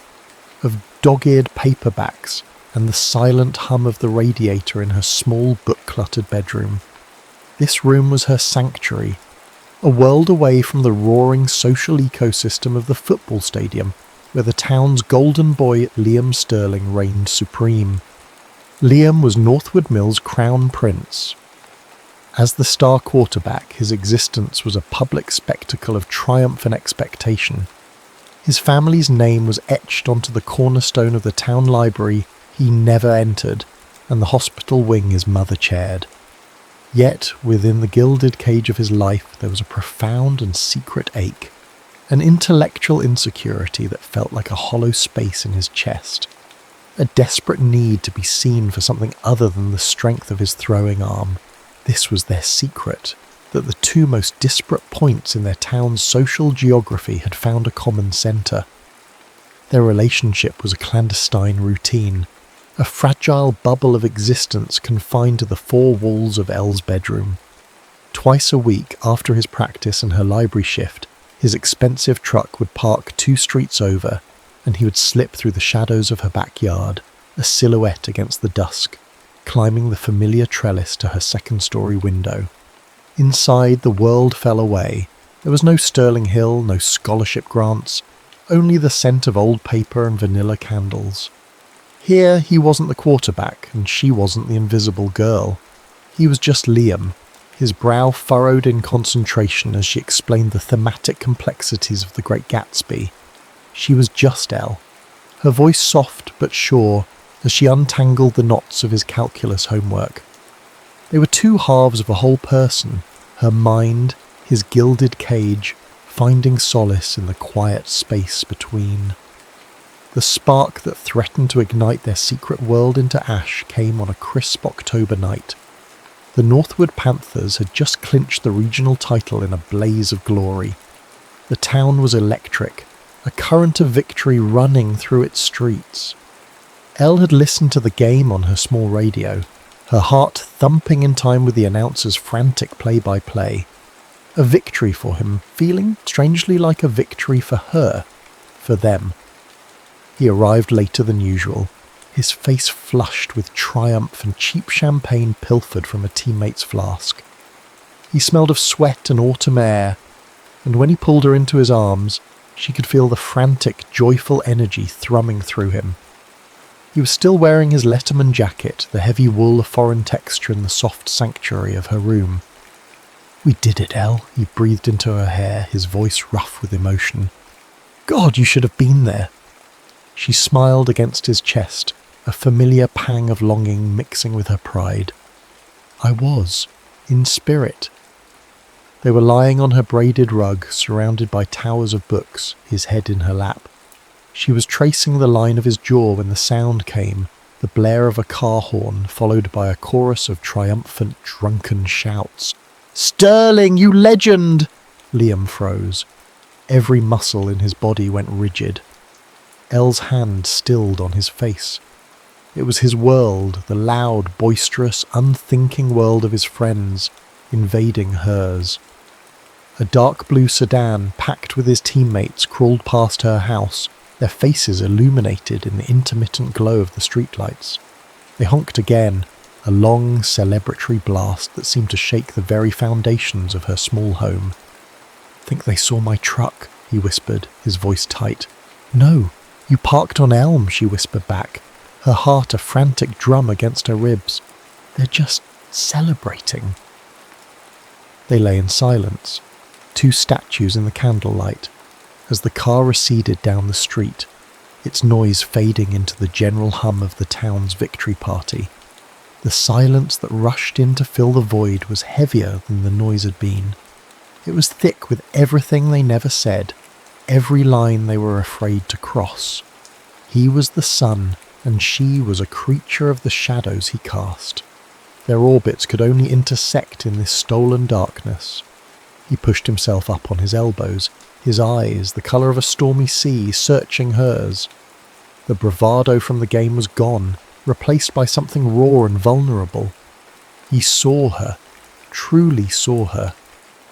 of dog-eared paperbacks and the silent hum of the radiator in her small book-cluttered bedroom. This room was her sanctuary, a world away from the roaring social ecosystem of the football stadium, where the town's golden boy Liam Sterling reigned supreme. Liam was Northwood Mills' crown prince. As the star quarterback, his existence was a public spectacle of triumph and expectation. His family's name was etched onto the cornerstone of the town library he never entered, and the hospital wing his mother chaired. Yet, within the gilded cage of his life, there was a profound and secret ache, an intellectual insecurity that felt like a hollow space in his chest, a desperate need to be seen for something other than the strength of his throwing arm. This was their secret, that the two most disparate points in their town's social geography had found a common centre. Their relationship was a clandestine routine, a fragile bubble of existence confined to the four walls of Elle's bedroom. Twice a week after his practice and her library shift, his expensive truck would park 2 streets over, and he would slip through the shadows of her backyard, a silhouette against the dusk, climbing the familiar trellis to her second-story window. Inside, the world fell away. There was no Sterling Hill, no scholarship grants, only the scent of old paper and vanilla candles. Here, he wasn't the quarterback, and she wasn't the invisible girl. He was just Liam, his brow furrowed in concentration as she explained the thematic complexities of The Great Gatsby. She was just Elle, her voice soft but sure as she untangled the knots of his calculus homework. They were two halves of a whole person, her mind, his gilded cage, finding solace in the quiet space between. The spark that threatened to ignite their secret world into ash came on a crisp October night. The Northwood Panthers had just clinched the regional title in a blaze of glory. The town was electric, a current of victory running through its streets. Elle had listened to the game on her small radio, her heart thumping in time with the announcer's frantic play-by-play. A victory for him, feeling strangely like a victory for her, for them. He arrived later than usual, his face flushed with triumph and cheap champagne pilfered from a teammate's flask. He smelled of sweat and autumn air, and when he pulled her into his arms, she could feel the frantic, joyful energy thrumming through him. He was still wearing his Letterman jacket, the heavy wool a foreign texture in the soft sanctuary of her room. "We did it, Elle," he breathed into her hair, his voice rough with emotion. "God, you should have been there." She smiled against his chest, a familiar pang of longing mixing with her pride. "I was, in spirit." They were lying on her braided rug, surrounded by towers of books, his head in her lap. She was tracing the line of his jaw when the sound came, the blare of a car horn, followed by a chorus of triumphant, drunken shouts. "Sterling, you legend!" Liam froze. Every muscle in his body went rigid. Elle's hand stilled on his face. It was his world, the loud, boisterous, unthinking world of his friends, invading hers. A dark blue sedan, packed with his teammates, crawled past her house, their faces illuminated in the intermittent glow of the streetlights. They honked again, a long, celebratory blast that seemed to shake the very foundations of her small home. "Think they saw my truck," he whispered, his voice tight. "No, you parked on Elm," she whispered back, her heart a frantic drum against her ribs. "They're just celebrating." They lay in silence, two statues in the candlelight, as the car receded down the street, its noise fading into the general hum of the town's victory party. The silence that rushed in to fill the void was heavier than the noise had been. It was thick with everything they never said, every line they were afraid to cross. He was the sun, and she was a creature of the shadows he cast. Their orbits could only intersect in this stolen darkness. He pushed himself up on his elbows, his eyes, the colour of a stormy sea, searching hers. The bravado from the game was gone, replaced by something raw and vulnerable. He saw her, truly saw her,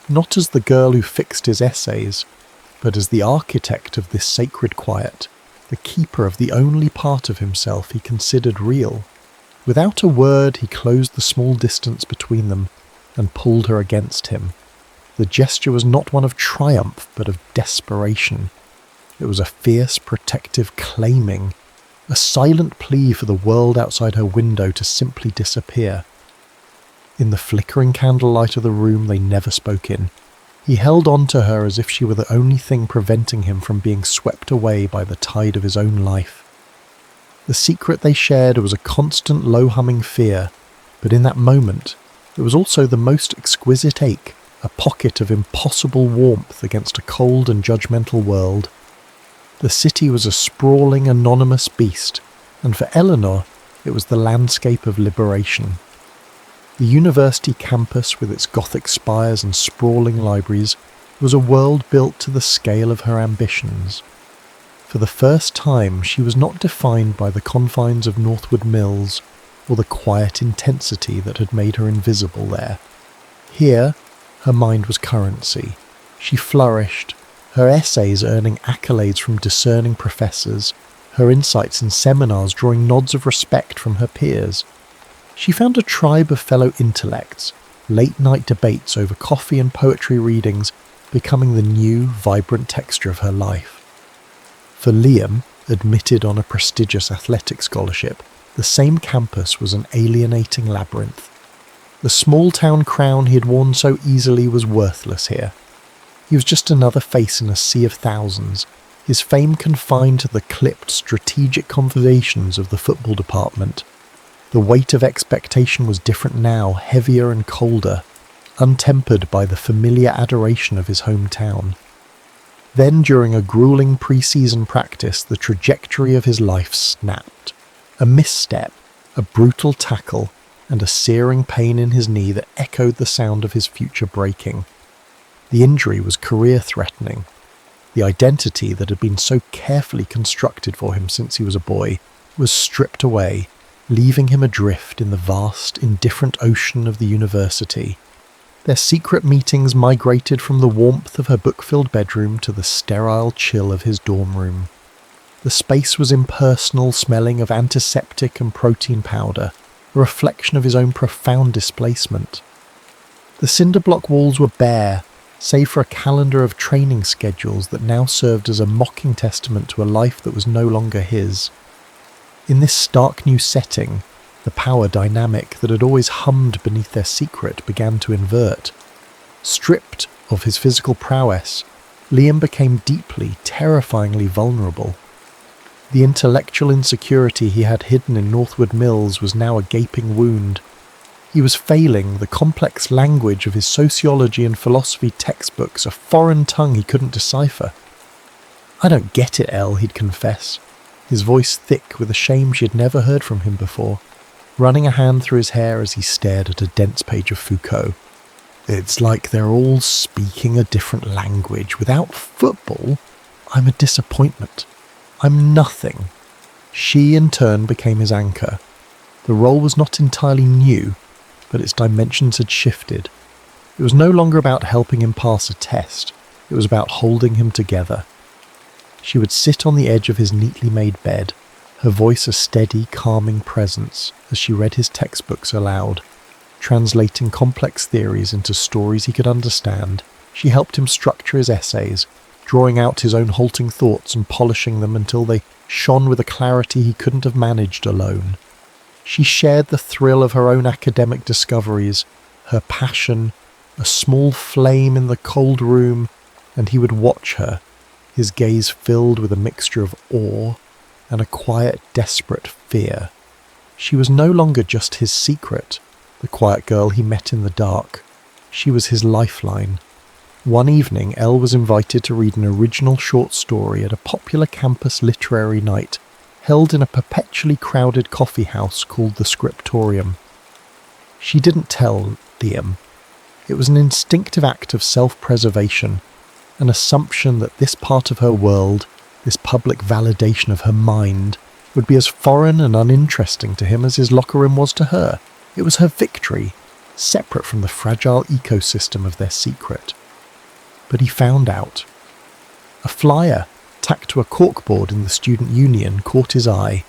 not as the girl who fixed his essays, but as the architect of this sacred quiet, the keeper of the only part of himself he considered real. Without a word, he closed the small distance between them and pulled her against him. The gesture was not one of triumph, but of desperation. It was a fierce, protective claiming, a silent plea for the world outside her window to simply disappear. In the flickering candlelight of the room they never spoke in, he held on to her as if she were the only thing preventing him from being swept away by the tide of his own life. The secret they shared was a constant low-humming fear, but in that moment it was also the most exquisite ache, a pocket of impossible warmth against a cold and judgmental world. The city was a sprawling, anonymous beast, and for Eleanor, it was the landscape of liberation. The university campus, with its Gothic spires and sprawling libraries, was a world built to the scale of her ambitions. For the first time, she was not defined by the confines of Northwood Mills, or the quiet intensity that had made her invisible there. Here, her mind was currency. She flourished, her essays earning accolades from discerning professors, her insights in seminars drawing nods of respect from her peers. She found a tribe of fellow intellects, late-night debates over coffee and poetry readings becoming the new, vibrant texture of her life. For Liam, admitted on a prestigious athletic scholarship, the same campus was an alienating labyrinth. The small-town crown he had worn so easily was worthless here. He was just another face in a sea of thousands, his fame confined to the clipped, strategic conversations of the football department. The weight of expectation was different now, heavier and colder, untempered by the familiar adoration of his hometown. Then, during a grueling pre-season practice, the trajectory of his life snapped. A misstep, a brutal tackle, and a searing pain in his knee that echoed the sound of his future breaking. The injury was career-threatening. The identity that had been so carefully constructed for him since he was a boy was stripped away, leaving him adrift in the vast, indifferent ocean of the university. Their secret meetings migrated from the warmth of her book-filled bedroom to the sterile chill of his dorm room. The space was impersonal, smelling of antiseptic and protein powder, a reflection of his own profound displacement. The cinder block walls were bare, save for a calendar of training schedules that now served as a mocking testament to a life that was no longer his. In this stark new setting, the power dynamic that had always hummed beneath their secret began to invert. Stripped of his physical prowess, Liam became deeply, terrifyingly vulnerable. The intellectual insecurity he had hidden in Northwood Mills was now a gaping wound. He was failing the complex language of his sociology and philosophy textbooks, a foreign tongue he couldn't decipher. "I don't get it, Elle," he'd confess, his voice thick with a shame she had never heard from him before, running a hand through his hair as he stared at a dense page of Foucault. "It's like they're all speaking a different language. Without football, I'm a disappointment. I'm nothing." She, in turn, became his anchor. The role was not entirely new, but its dimensions had shifted. It was no longer about helping him pass a test. It was about holding him together. She would sit on the edge of his neatly made bed, her voice a steady, calming presence as she read his textbooks aloud. Translating complex theories into stories he could understand, she helped him structure his essays, drawing out his own halting thoughts and polishing them until they shone with a clarity he couldn't have managed alone. She shared the thrill of her own academic discoveries, her passion, a small flame in the cold room, and he would watch her, his gaze filled with a mixture of awe and a quiet, desperate fear. She was no longer just his secret, the quiet girl he met in the dark. She was his lifeline. One evening, Elle was invited to read an original short story at a popular campus literary night held in a perpetually crowded coffee house called the Scriptorium. She didn't tell Liam. It was an instinctive act of self-preservation, an assumption that this part of her world, this public validation of her mind, would be as foreign and uninteresting to him as his locker room was to her. It was her victory, separate from the fragile ecosystem of their secret. But he found out. A flyer, tacked to a corkboard in the student union, caught his eye.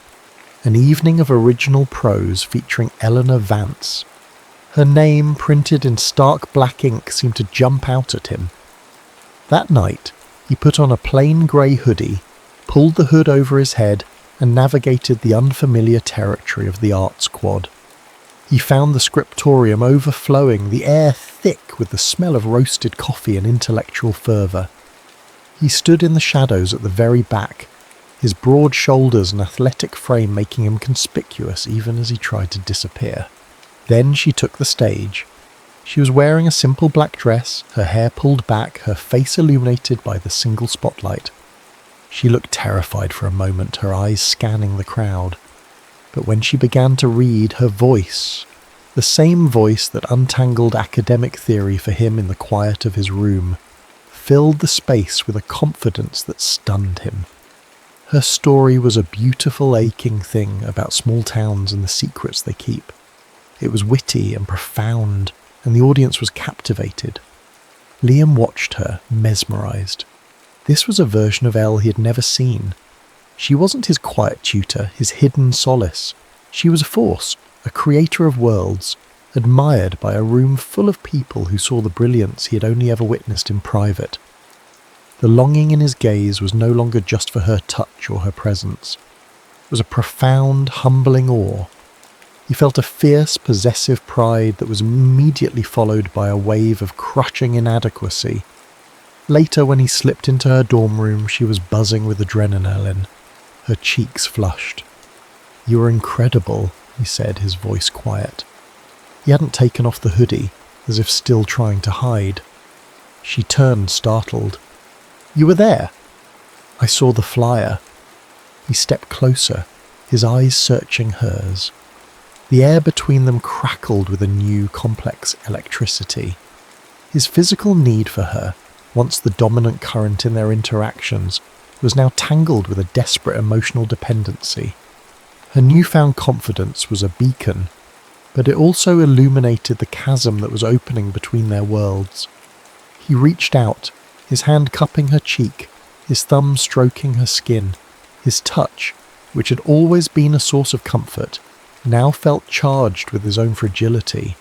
An evening of original prose featuring Eleanor Vance. Her name, printed in stark black ink, seemed to jump out at him. That night, he put on a plain grey hoodie, pulled the hood over his head, and navigated the unfamiliar territory of the arts quad. He found the scriptorium overflowing, the air thick with the smell of roasted coffee and intellectual fervour. He stood in the shadows at the very back, his broad shoulders and athletic frame making him conspicuous even as he tried to disappear. Then she took the stage. She was wearing a simple black dress, her hair pulled back, her face illuminated by the single spotlight. She looked terrified for a moment, her eyes scanning the crowd. But when she began to read, her voice, the same voice that untangled academic theory for him in the quiet of his room, filled the space with a confidence that stunned him. Her story was a beautiful, aching thing about small towns and the secrets they keep. It was witty and profound, and the audience was captivated. Liam watched her, mesmerised. This was a version of Elle he had never seen. She wasn't his quiet tutor, his hidden solace. She was a force, a creator of worlds, admired by a room full of people who saw the brilliance he had only ever witnessed in private. The longing in his gaze was no longer just for her touch or her presence. It was a profound, humbling awe. He felt a fierce, possessive pride that was immediately followed by a wave of crushing inadequacy. Later, when he slipped into her dorm room, she was buzzing with adrenaline, her cheeks flushed. "You are incredible," he said, his voice quiet. He hadn't taken off the hoodie, as if still trying to hide. She turned, startled. "You were there?" "I saw the flyer." He stepped closer, his eyes searching hers. The air between them crackled with a new, complex electricity. His physical need for her, once the dominant current in their interactions, was now tangled with a desperate emotional dependency. Her newfound confidence was a beacon, but it also illuminated the chasm that was opening between their worlds. He reached out, his hand cupping her cheek, his thumb stroking her skin. His touch, which had always been a source of comfort, now felt charged with his own fragility.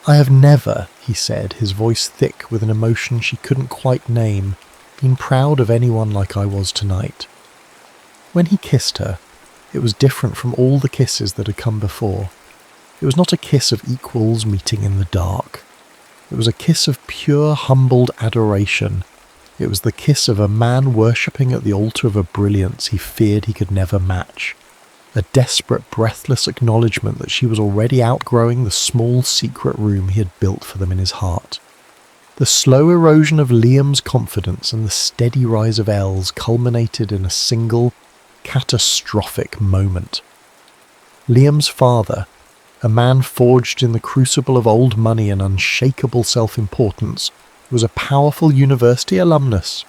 "I have never," he said, his voice thick with an emotion she couldn't quite name, "been proud of anyone like I was tonight." When he kissed her, it was different from all the kisses that had come before. It was not a kiss of equals meeting in the dark. It was a kiss of pure, humbled adoration. It was the kiss of a man worshipping at the altar of a brilliance he feared he could never match. A desperate, breathless acknowledgement that she was already outgrowing the small, secret room he had built for them in his heart. The slow erosion of Liam's confidence and the steady rise of Elle's culminated in a single, catastrophic moment. Liam's father, a man forged in the crucible of old money and unshakable self-importance, was a powerful university alumnus.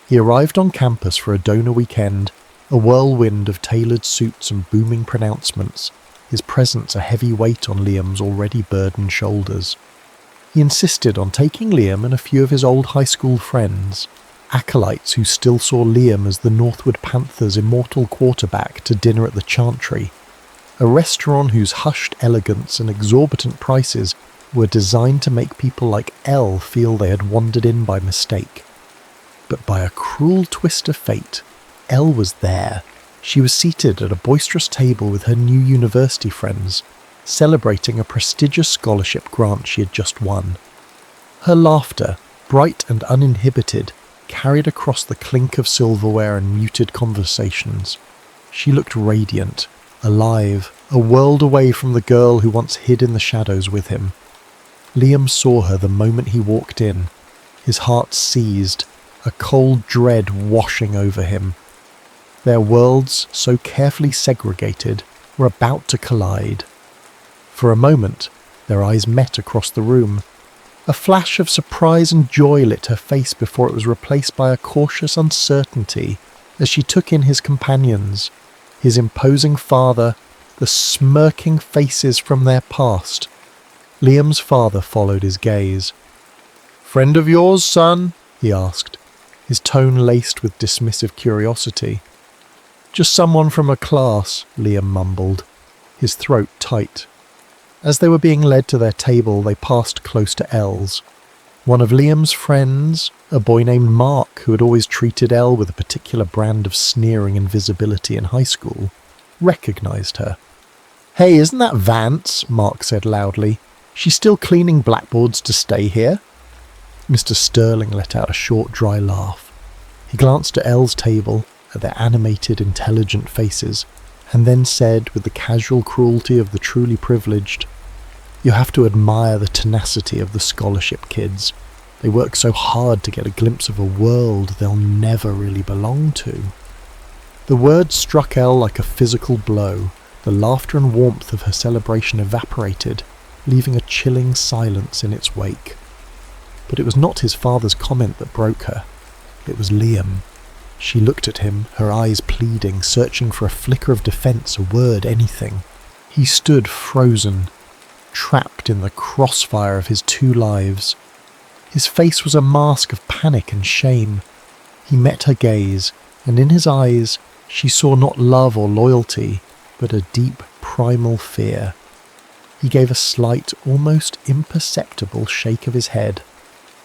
He arrived on campus for a donor weekend, a whirlwind of tailored suits and booming pronouncements, his presence a heavy weight on Liam's already burdened shoulders. He insisted on taking Liam and a few of his old high school friends, acolytes who still saw Liam as the Northwood Panthers' immortal quarterback, to dinner at the Chantry, a restaurant whose hushed elegance and exorbitant prices were designed to make people like Elle feel they had wandered in by mistake. But by a cruel twist of fate, Elle was there. She was seated at a boisterous table with her new university friends, celebrating a prestigious scholarship grant she had just won. Her laughter, bright and uninhibited, carried across the clink of silverware and muted conversations. She looked radiant, alive, a world away from the girl who once hid in the shadows with him. Liam saw her the moment he walked in. His heart seized, a cold dread washing over him. Their worlds, so carefully segregated, were about to collide. For a moment, their eyes met across the room. A flash of surprise and joy lit her face before it was replaced by a cautious uncertainty as she took in his companions, his imposing father, the smirking faces from their past. Liam's father followed his gaze. "Friend of yours, son?" he asked, his tone laced with dismissive curiosity. "Just someone from a class," Liam mumbled, his throat tight. As they were being led to their table, they passed close to Elle's. One of Liam's friends, a boy named Mark, who had always treated Elle with a particular brand of sneering invisibility in high school, recognized her. "Hey, isn't that Vance?" Mark said loudly. "She's still cleaning blackboards to stay here?" Mr. Sterling let out a short, dry laugh. He glanced at Elle's table, at their animated, intelligent faces, and then said, with the casual cruelty of the truly privileged, "You have to admire the tenacity of the scholarship kids. They work so hard to get a glimpse of a world they'll never really belong to." The words struck Elle like a physical blow. The laughter and warmth of her celebration evaporated, leaving a chilling silence in its wake. But it was not his father's comment that broke her. It was Liam. She looked at him, her eyes pleading, searching for a flicker of defense, a word, anything. He stood frozen, trapped in the crossfire of his two lives. His face was a mask of panic and shame. He met her gaze, and in his eyes she saw not love or loyalty, but a deep, primal fear. He gave a slight, almost imperceptible shake of his head,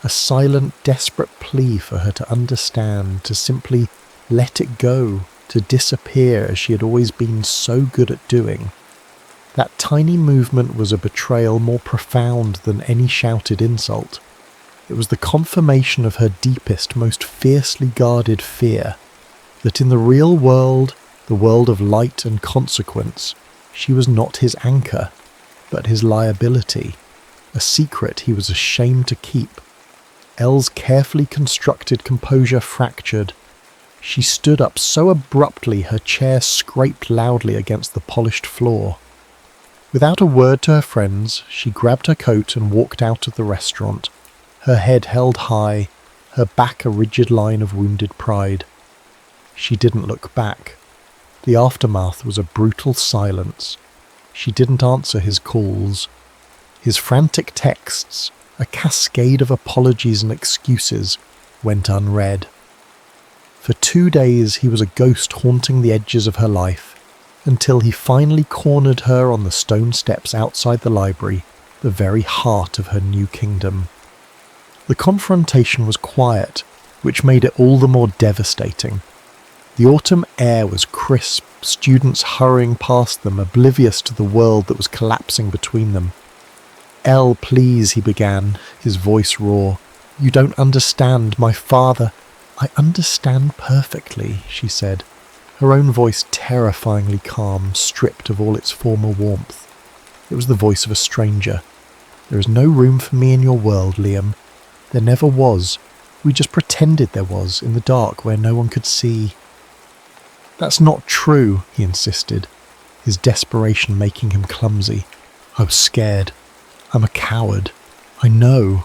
a silent, desperate plea for her to understand, to simply let it go, to disappear as she had always been so good at doing. That tiny movement was a betrayal more profound than any shouted insult. It was the confirmation of her deepest, most fiercely guarded fear, that in the real world, the world of light and consequence, she was not his anchor, but his liability, a secret he was ashamed to keep. Elle's carefully constructed composure fractured. She stood up so abruptly her chair scraped loudly against the polished floor. Without a word to her friends, she grabbed her coat and walked out of the restaurant, her head held high, her back a rigid line of wounded pride. She didn't look back. The aftermath was a brutal silence. She didn't answer his calls. His frantic texts, a cascade of apologies and excuses, went unread. For 2 days he was a ghost haunting the edges of her life, until he finally cornered her on the stone steps outside the library, the very heart of her new kingdom. The confrontation was quiet, which made it all the more devastating. The autumn air was crisp, students hurrying past them, oblivious to the world that was collapsing between them. "Elle, please," he began, his voice raw. "You don't understand, my father—" "I understand perfectly," she said, her own voice terrifyingly calm, stripped of all its former warmth. It was the voice of a stranger. "There is no room for me in your world, Liam. There never was. We just pretended there was, in the dark where no one could see." "That's not true," he insisted, his desperation making him clumsy. "I was scared. I'm a coward. I know."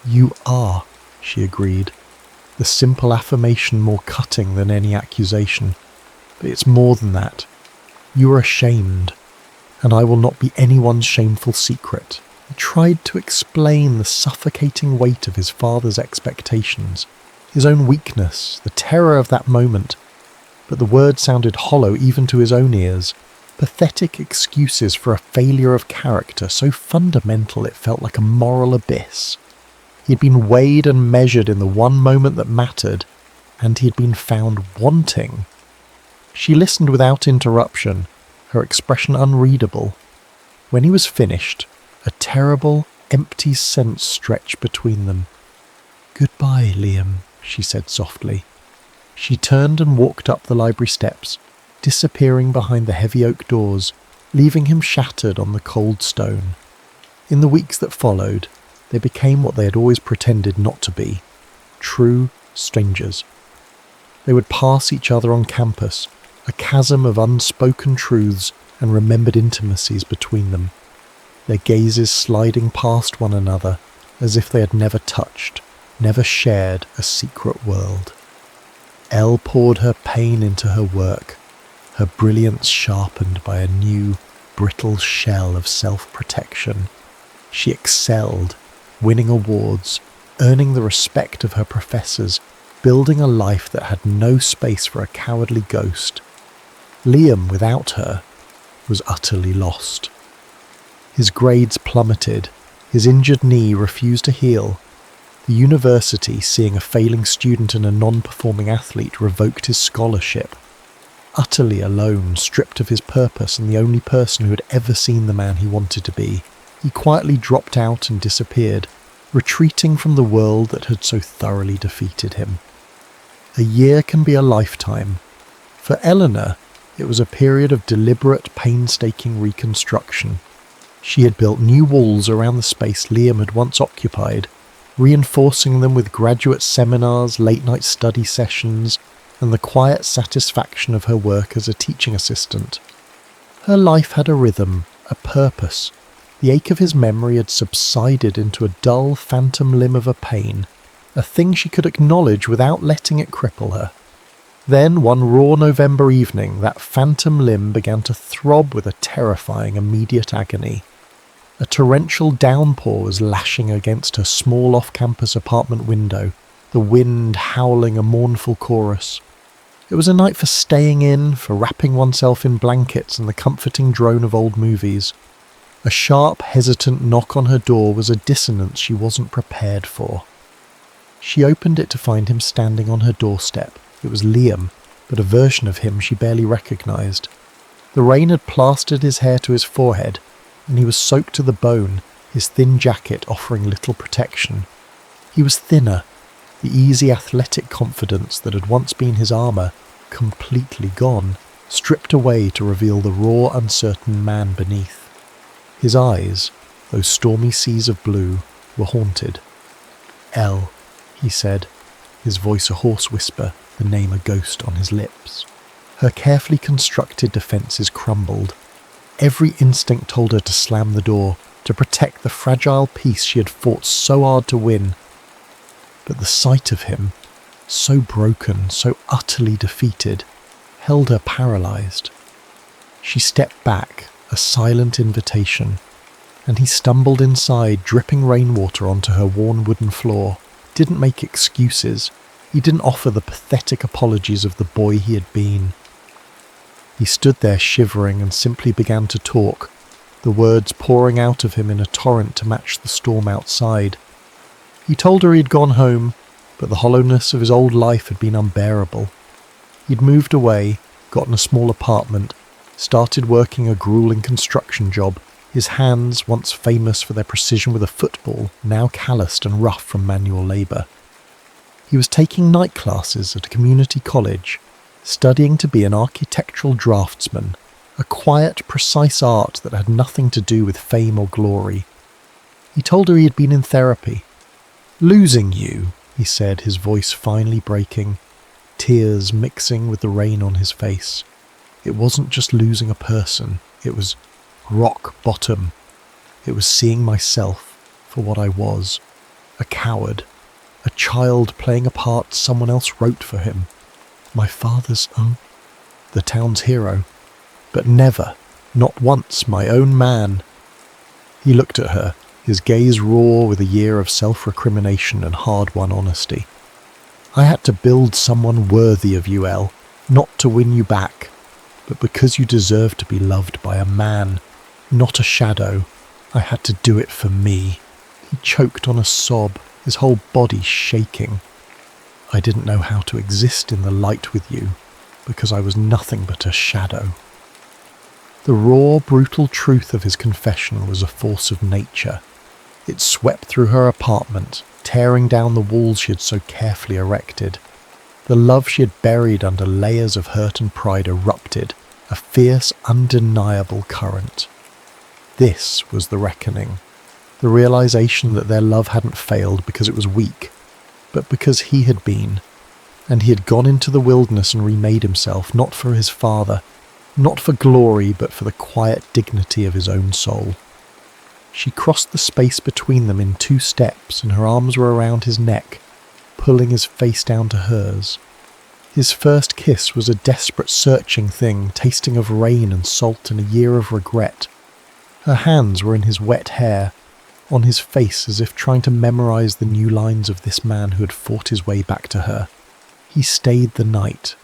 "You are," she agreed, the simple affirmation more cutting than any accusation. "But it's more than that. You are ashamed, and I will not be anyone's shameful secret." He tried to explain the suffocating weight of his father's expectations, his own weakness, the terror of that moment, but the words sounded hollow even to his own ears. Pathetic excuses for a failure of character so fundamental it felt like a moral abyss. He had been weighed and measured in the one moment that mattered, and he had been found wanting. She listened without interruption, her expression unreadable. When he was finished, a terrible, empty sense stretched between them. "Goodbye, Liam," she said softly. She turned and walked up the library steps, disappearing behind the heavy oak doors, leaving him shattered on the cold stone. In the weeks that followed, they became what they had always pretended not to be, true strangers. They would pass each other on campus, a chasm of unspoken truths and remembered intimacies between them, their gazes sliding past one another as if they had never touched, never shared a secret world. Elle poured her pain into her work, her brilliance sharpened by a new, brittle shell of self-protection. She excelled, winning awards, earning the respect of her professors, building a life that had no space for a cowardly ghost. Liam, without her, was utterly lost. His grades plummeted, his injured knee refused to heal. The university, seeing a failing student and a non-performing athlete, revoked his scholarship. Utterly alone, stripped of his purpose and the only person who had ever seen the man he wanted to be, he quietly dropped out and disappeared, retreating from the world that had so thoroughly defeated him. A year can be a lifetime. For Eleanor, it was a period of deliberate, painstaking reconstruction. She had built new walls around the space Liam had once occupied, reinforcing them with graduate seminars, late-night study sessions, and the quiet satisfaction of her work as a teaching assistant. Her life had a rhythm, a purpose. The ache of his memory had subsided into a dull phantom limb of a pain, a thing she could acknowledge without letting it cripple her. Then, one raw November evening, that phantom limb began to throb with a terrifying immediate agony. A torrential downpour was lashing against her small off-campus apartment window, the wind howling a mournful chorus. It was a night for staying in, for wrapping oneself in blankets and the comforting drone of old movies. A sharp, hesitant knock on her door was a dissonance she wasn't prepared for. She opened it to find him standing on her doorstep. It was Liam, but a version of him she barely recognised. The rain had plastered his hair to his forehead, and he was soaked to the bone, his thin jacket offering little protection. He was thinner, the easy athletic confidence that had once been his armour completely gone, stripped away to reveal the raw, uncertain man beneath. His eyes, those stormy seas of blue, were haunted. "Elle," he said, his voice a hoarse whisper, the name a ghost on his lips. Her carefully constructed defences crumbled. Every instinct told her to slam the door, to protect the fragile peace she had fought so hard to win. But the sight of him, so broken, so utterly defeated, held her paralysed. She stepped back, a silent invitation, and he stumbled inside, dripping rainwater onto her worn wooden floor, didn't make excuses. He didn't offer the pathetic apologies of the boy he had been. He stood there shivering and simply began to talk, the words pouring out of him in a torrent to match the storm outside. He told her he'd gone home, but the hollowness of his old life had been unbearable. He'd moved away, gotten a small apartment, started working a grueling construction job, his hands, once famous for their precision with a football, now calloused and rough from manual labour. He was taking night classes at a community college, studying to be an architectural draftsman, a quiet, precise art that had nothing to do with fame or glory. He told her he had been in therapy. "Losing you," he said, his voice finally breaking, tears mixing with the rain on his face. It wasn't just losing a person, it was rock bottom. It was seeing myself for what I was, a coward, a child playing a part someone else wrote for him. My father's the town's hero, but never, not once, my own man. He looked at her, his gaze raw with a year of self-recrimination and hard-won honesty. "I had to build someone worthy of you, Elle, not to win you back, but because you deserve to be loved by a man, not a shadow. I had to do it for me." He choked on a sob, his whole body shaking. "I didn't know how to exist in the light with you, because I was nothing but a shadow." The raw, brutal truth of his confession was a force of nature. It swept through her apartment, tearing down the walls she had so carefully erected. The love she had buried under layers of hurt and pride erupted, a fierce, undeniable current. This was the reckoning, the realization that their love hadn't failed because it was weak, but because he had been, and he had gone into the wilderness and remade himself, not for his father, not for glory, but for the quiet dignity of his own soul. She crossed the space between them in 2 steps, and her arms were around his neck, pulling his face down to hers. His first kiss was a desperate, searching thing, tasting of rain and salt and a year of regret. Her hands were in his wet hair, on his face as if trying to memorize the new lines of this man who had fought his way back to her. He stayed the night.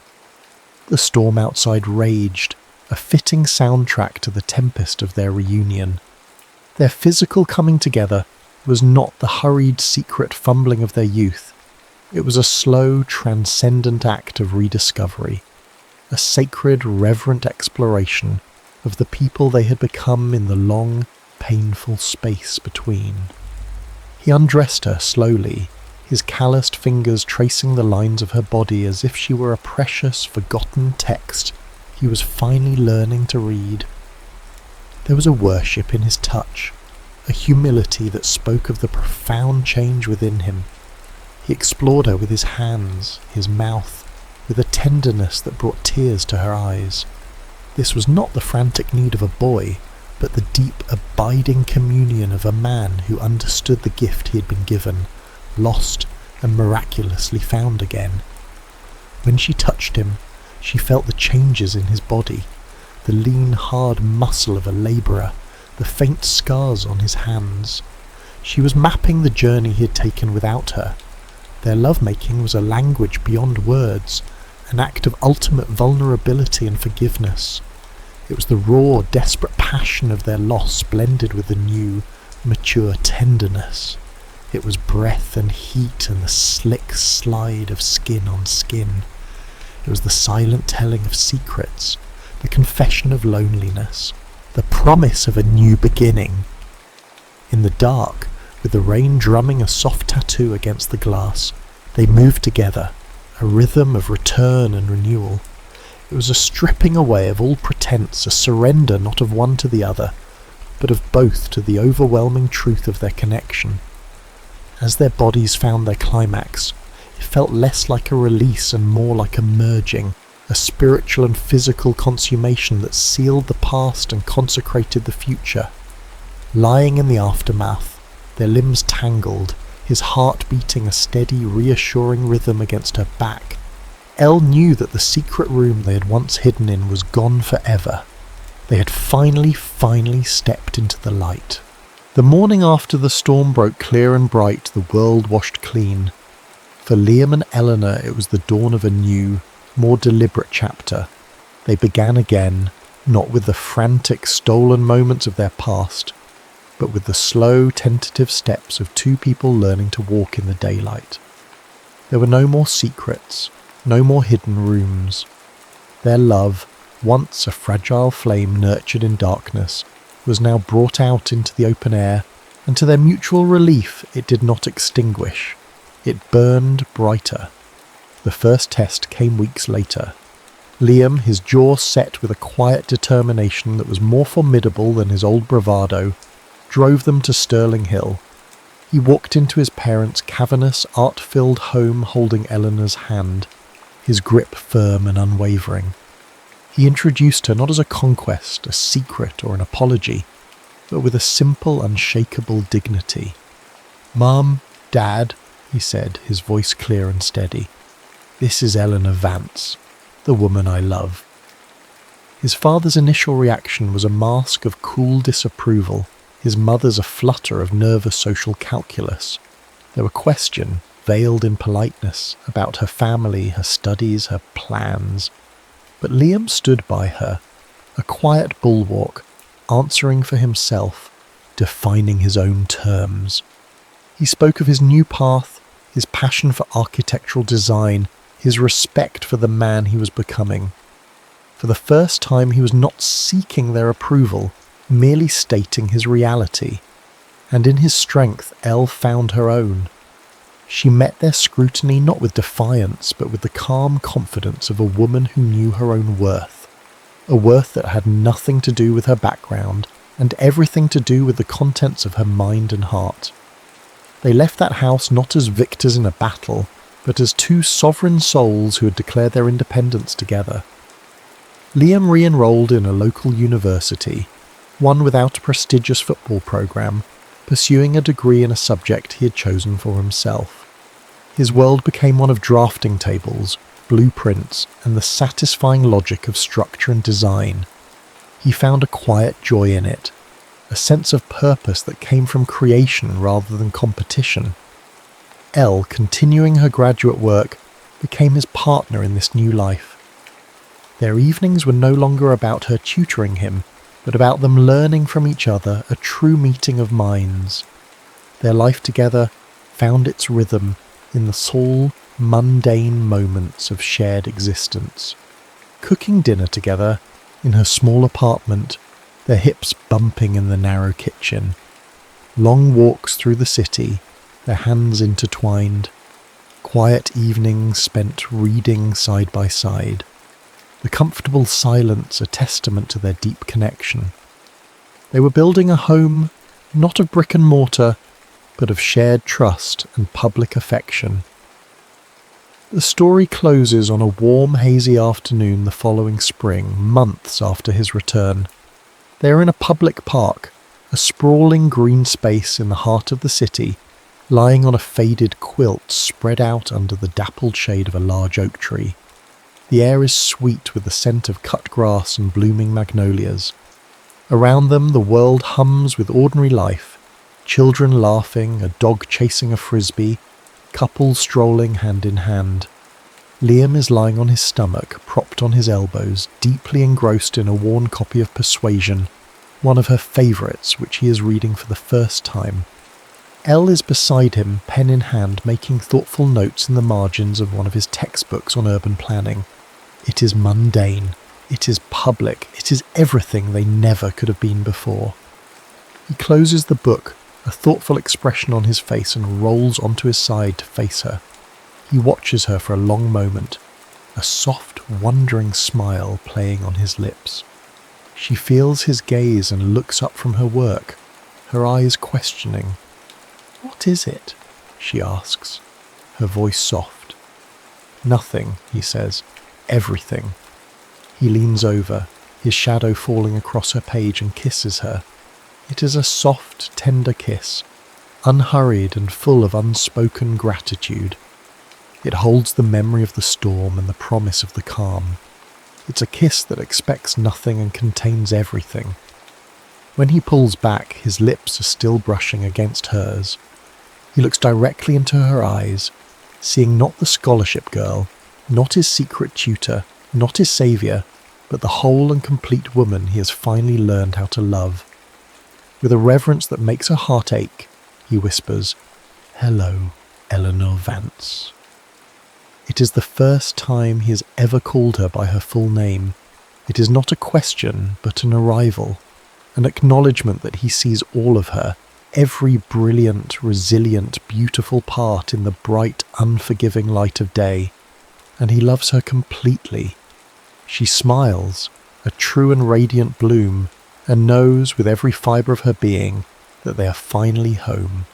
The storm outside raged, a fitting soundtrack to the tempest of their reunion. Their physical coming together was not the hurried, secret fumbling of their youth. It was a slow, transcendent act of rediscovery, a sacred, reverent exploration of the people they had become in the long, painful space between. He undressed her slowly, his calloused fingers tracing the lines of her body as if she were a precious, forgotten text he was finally learning to read. There was a worship in his touch, a humility that spoke of the profound change within him. He explored her with his hands, his mouth, with a tenderness that brought tears to her eyes. This was not the frantic need of a boy, but the deep, abiding communion of a man who understood the gift he had been given, lost and miraculously found again. When she touched him, she felt the changes in his body, the lean, hard muscle of a labourer, the faint scars on his hands. She was mapping the journey he had taken without her. Their lovemaking was a language beyond words, an act of ultimate vulnerability and forgiveness. It was the raw, desperate passion of their loss blended with the new, mature tenderness. It was breath and heat and the slick slide of skin on skin. It was the silent telling of secrets, the confession of loneliness, the promise of a new beginning. In the dark, with the rain drumming a soft tattoo against the glass, they moved together, a rhythm of return and renewal. It was a stripping away of all pretense, a surrender not of one to the other, but of both to the overwhelming truth of their connection. As their bodies found their climax, it felt less like a release and more like a merging, a spiritual and physical consummation that sealed the past and consecrated the future. Lying in the aftermath, their limbs tangled, his heart beating a steady, reassuring rhythm against her back, Elle knew that the secret room they had once hidden in was gone forever. They had finally stepped into the light. The morning after the storm broke clear and bright, the world washed clean. For Liam and Eleanor it was the dawn of a new, more deliberate chapter. They began again, not with the frantic, stolen moments of their past, but with the slow, tentative steps of two people learning to walk in the daylight. There were no more secrets, no more hidden rooms. Their love, once a fragile flame nurtured in darkness, was now brought out into the open air, and to their mutual relief it did not extinguish. It burned brighter. The first test came weeks later. Liam, his jaw set with a quiet determination that was more formidable than his old bravado, drove them to Stirling Hill. He walked into his parents' cavernous, art-filled home holding Eleanor's hand, his grip firm and unwavering. He introduced her not as a conquest, a secret, or an apology, but with a simple, unshakable dignity. "Mum, Dad," he said, his voice clear and steady. "This is Eleanor Vance, the woman I love." His father's initial reaction was a mask of cool disapproval, his mother's a flutter of nervous social calculus. There were questions, veiled in politeness, about her family, her studies, her plans. But Liam stood by her, a quiet bulwark, answering for himself, defining his own terms. He spoke of his new path, his passion for architectural design, his respect for the man he was becoming. For the first time he was not seeking their approval, merely stating his reality. And in his strength, Elle found her own. She met their scrutiny not with defiance, but with the calm confidence of a woman who knew her own worth. A worth that had nothing to do with her background, and everything to do with the contents of her mind and heart. They left that house not as victors in a battle, but as two sovereign souls who had declared their independence together. Liam re-enrolled in a local university, one without a prestigious football programme, pursuing a degree in a subject he had chosen for himself. His world became one of drafting tables, blueprints, and the satisfying logic of structure and design. He found a quiet joy in it, a sense of purpose that came from creation rather than competition. Elle, continuing her graduate work, became his partner in this new life. Their evenings were no longer about her tutoring him, but about them learning from each other, a true meeting of minds. Their life together found its rhythm in the small, mundane moments of shared existence. Cooking dinner together in her small apartment, their hips bumping in the narrow kitchen. Long walks through the city, their hands intertwined. Quiet evenings spent reading side by side. The comfortable silence a testament to their deep connection. They were building a home, not of brick and mortar, but of shared trust and public affection. The story closes on a warm, hazy afternoon the following spring, months after his return. They are in a public park, a sprawling green space in the heart of the city, lying on a faded quilt spread out under the dappled shade of a large oak tree. The air is sweet with the scent of cut grass and blooming magnolias. Around them the world hums with ordinary life. Children laughing, a dog chasing a frisbee, couples strolling hand in hand. Liam is lying on his stomach, propped on his elbows, deeply engrossed in a worn copy of Persuasion, one of her favourites which he is reading for the first time. Elle is beside him, pen in hand, making thoughtful notes in the margins of one of his textbooks on urban planning. It is mundane. It is public. It is everything they never could have been before. He closes the book, a thoughtful expression on his face, and rolls onto his side to face her. He watches her for a long moment, a soft, wondering smile playing on his lips. She feels his gaze and looks up from her work, her eyes questioning. "What is it?" she asks, her voice soft. "Nothing," he says. "Everything." He leans over, his shadow falling across her page, and kisses her. It is a soft, tender kiss, unhurried and full of unspoken gratitude. It holds the memory of the storm and the promise of the calm. It's a kiss that expects nothing and contains everything. When he pulls back, his lips are still brushing against hers. He looks directly into her eyes, seeing not the scholarship girl, not his secret tutor, not his saviour, but the whole and complete woman he has finally learned how to love. With a reverence that makes her heart ache, he whispers, "Hello, Eleanor Vance." It is the first time he has ever called her by her full name. It is not a question, but an arrival, an acknowledgement that he sees all of her, every brilliant, resilient, beautiful part in the bright, unforgiving light of day, and he loves her completely. She smiles, a true and radiant bloom, and knows with every fibre of her being that they are finally home.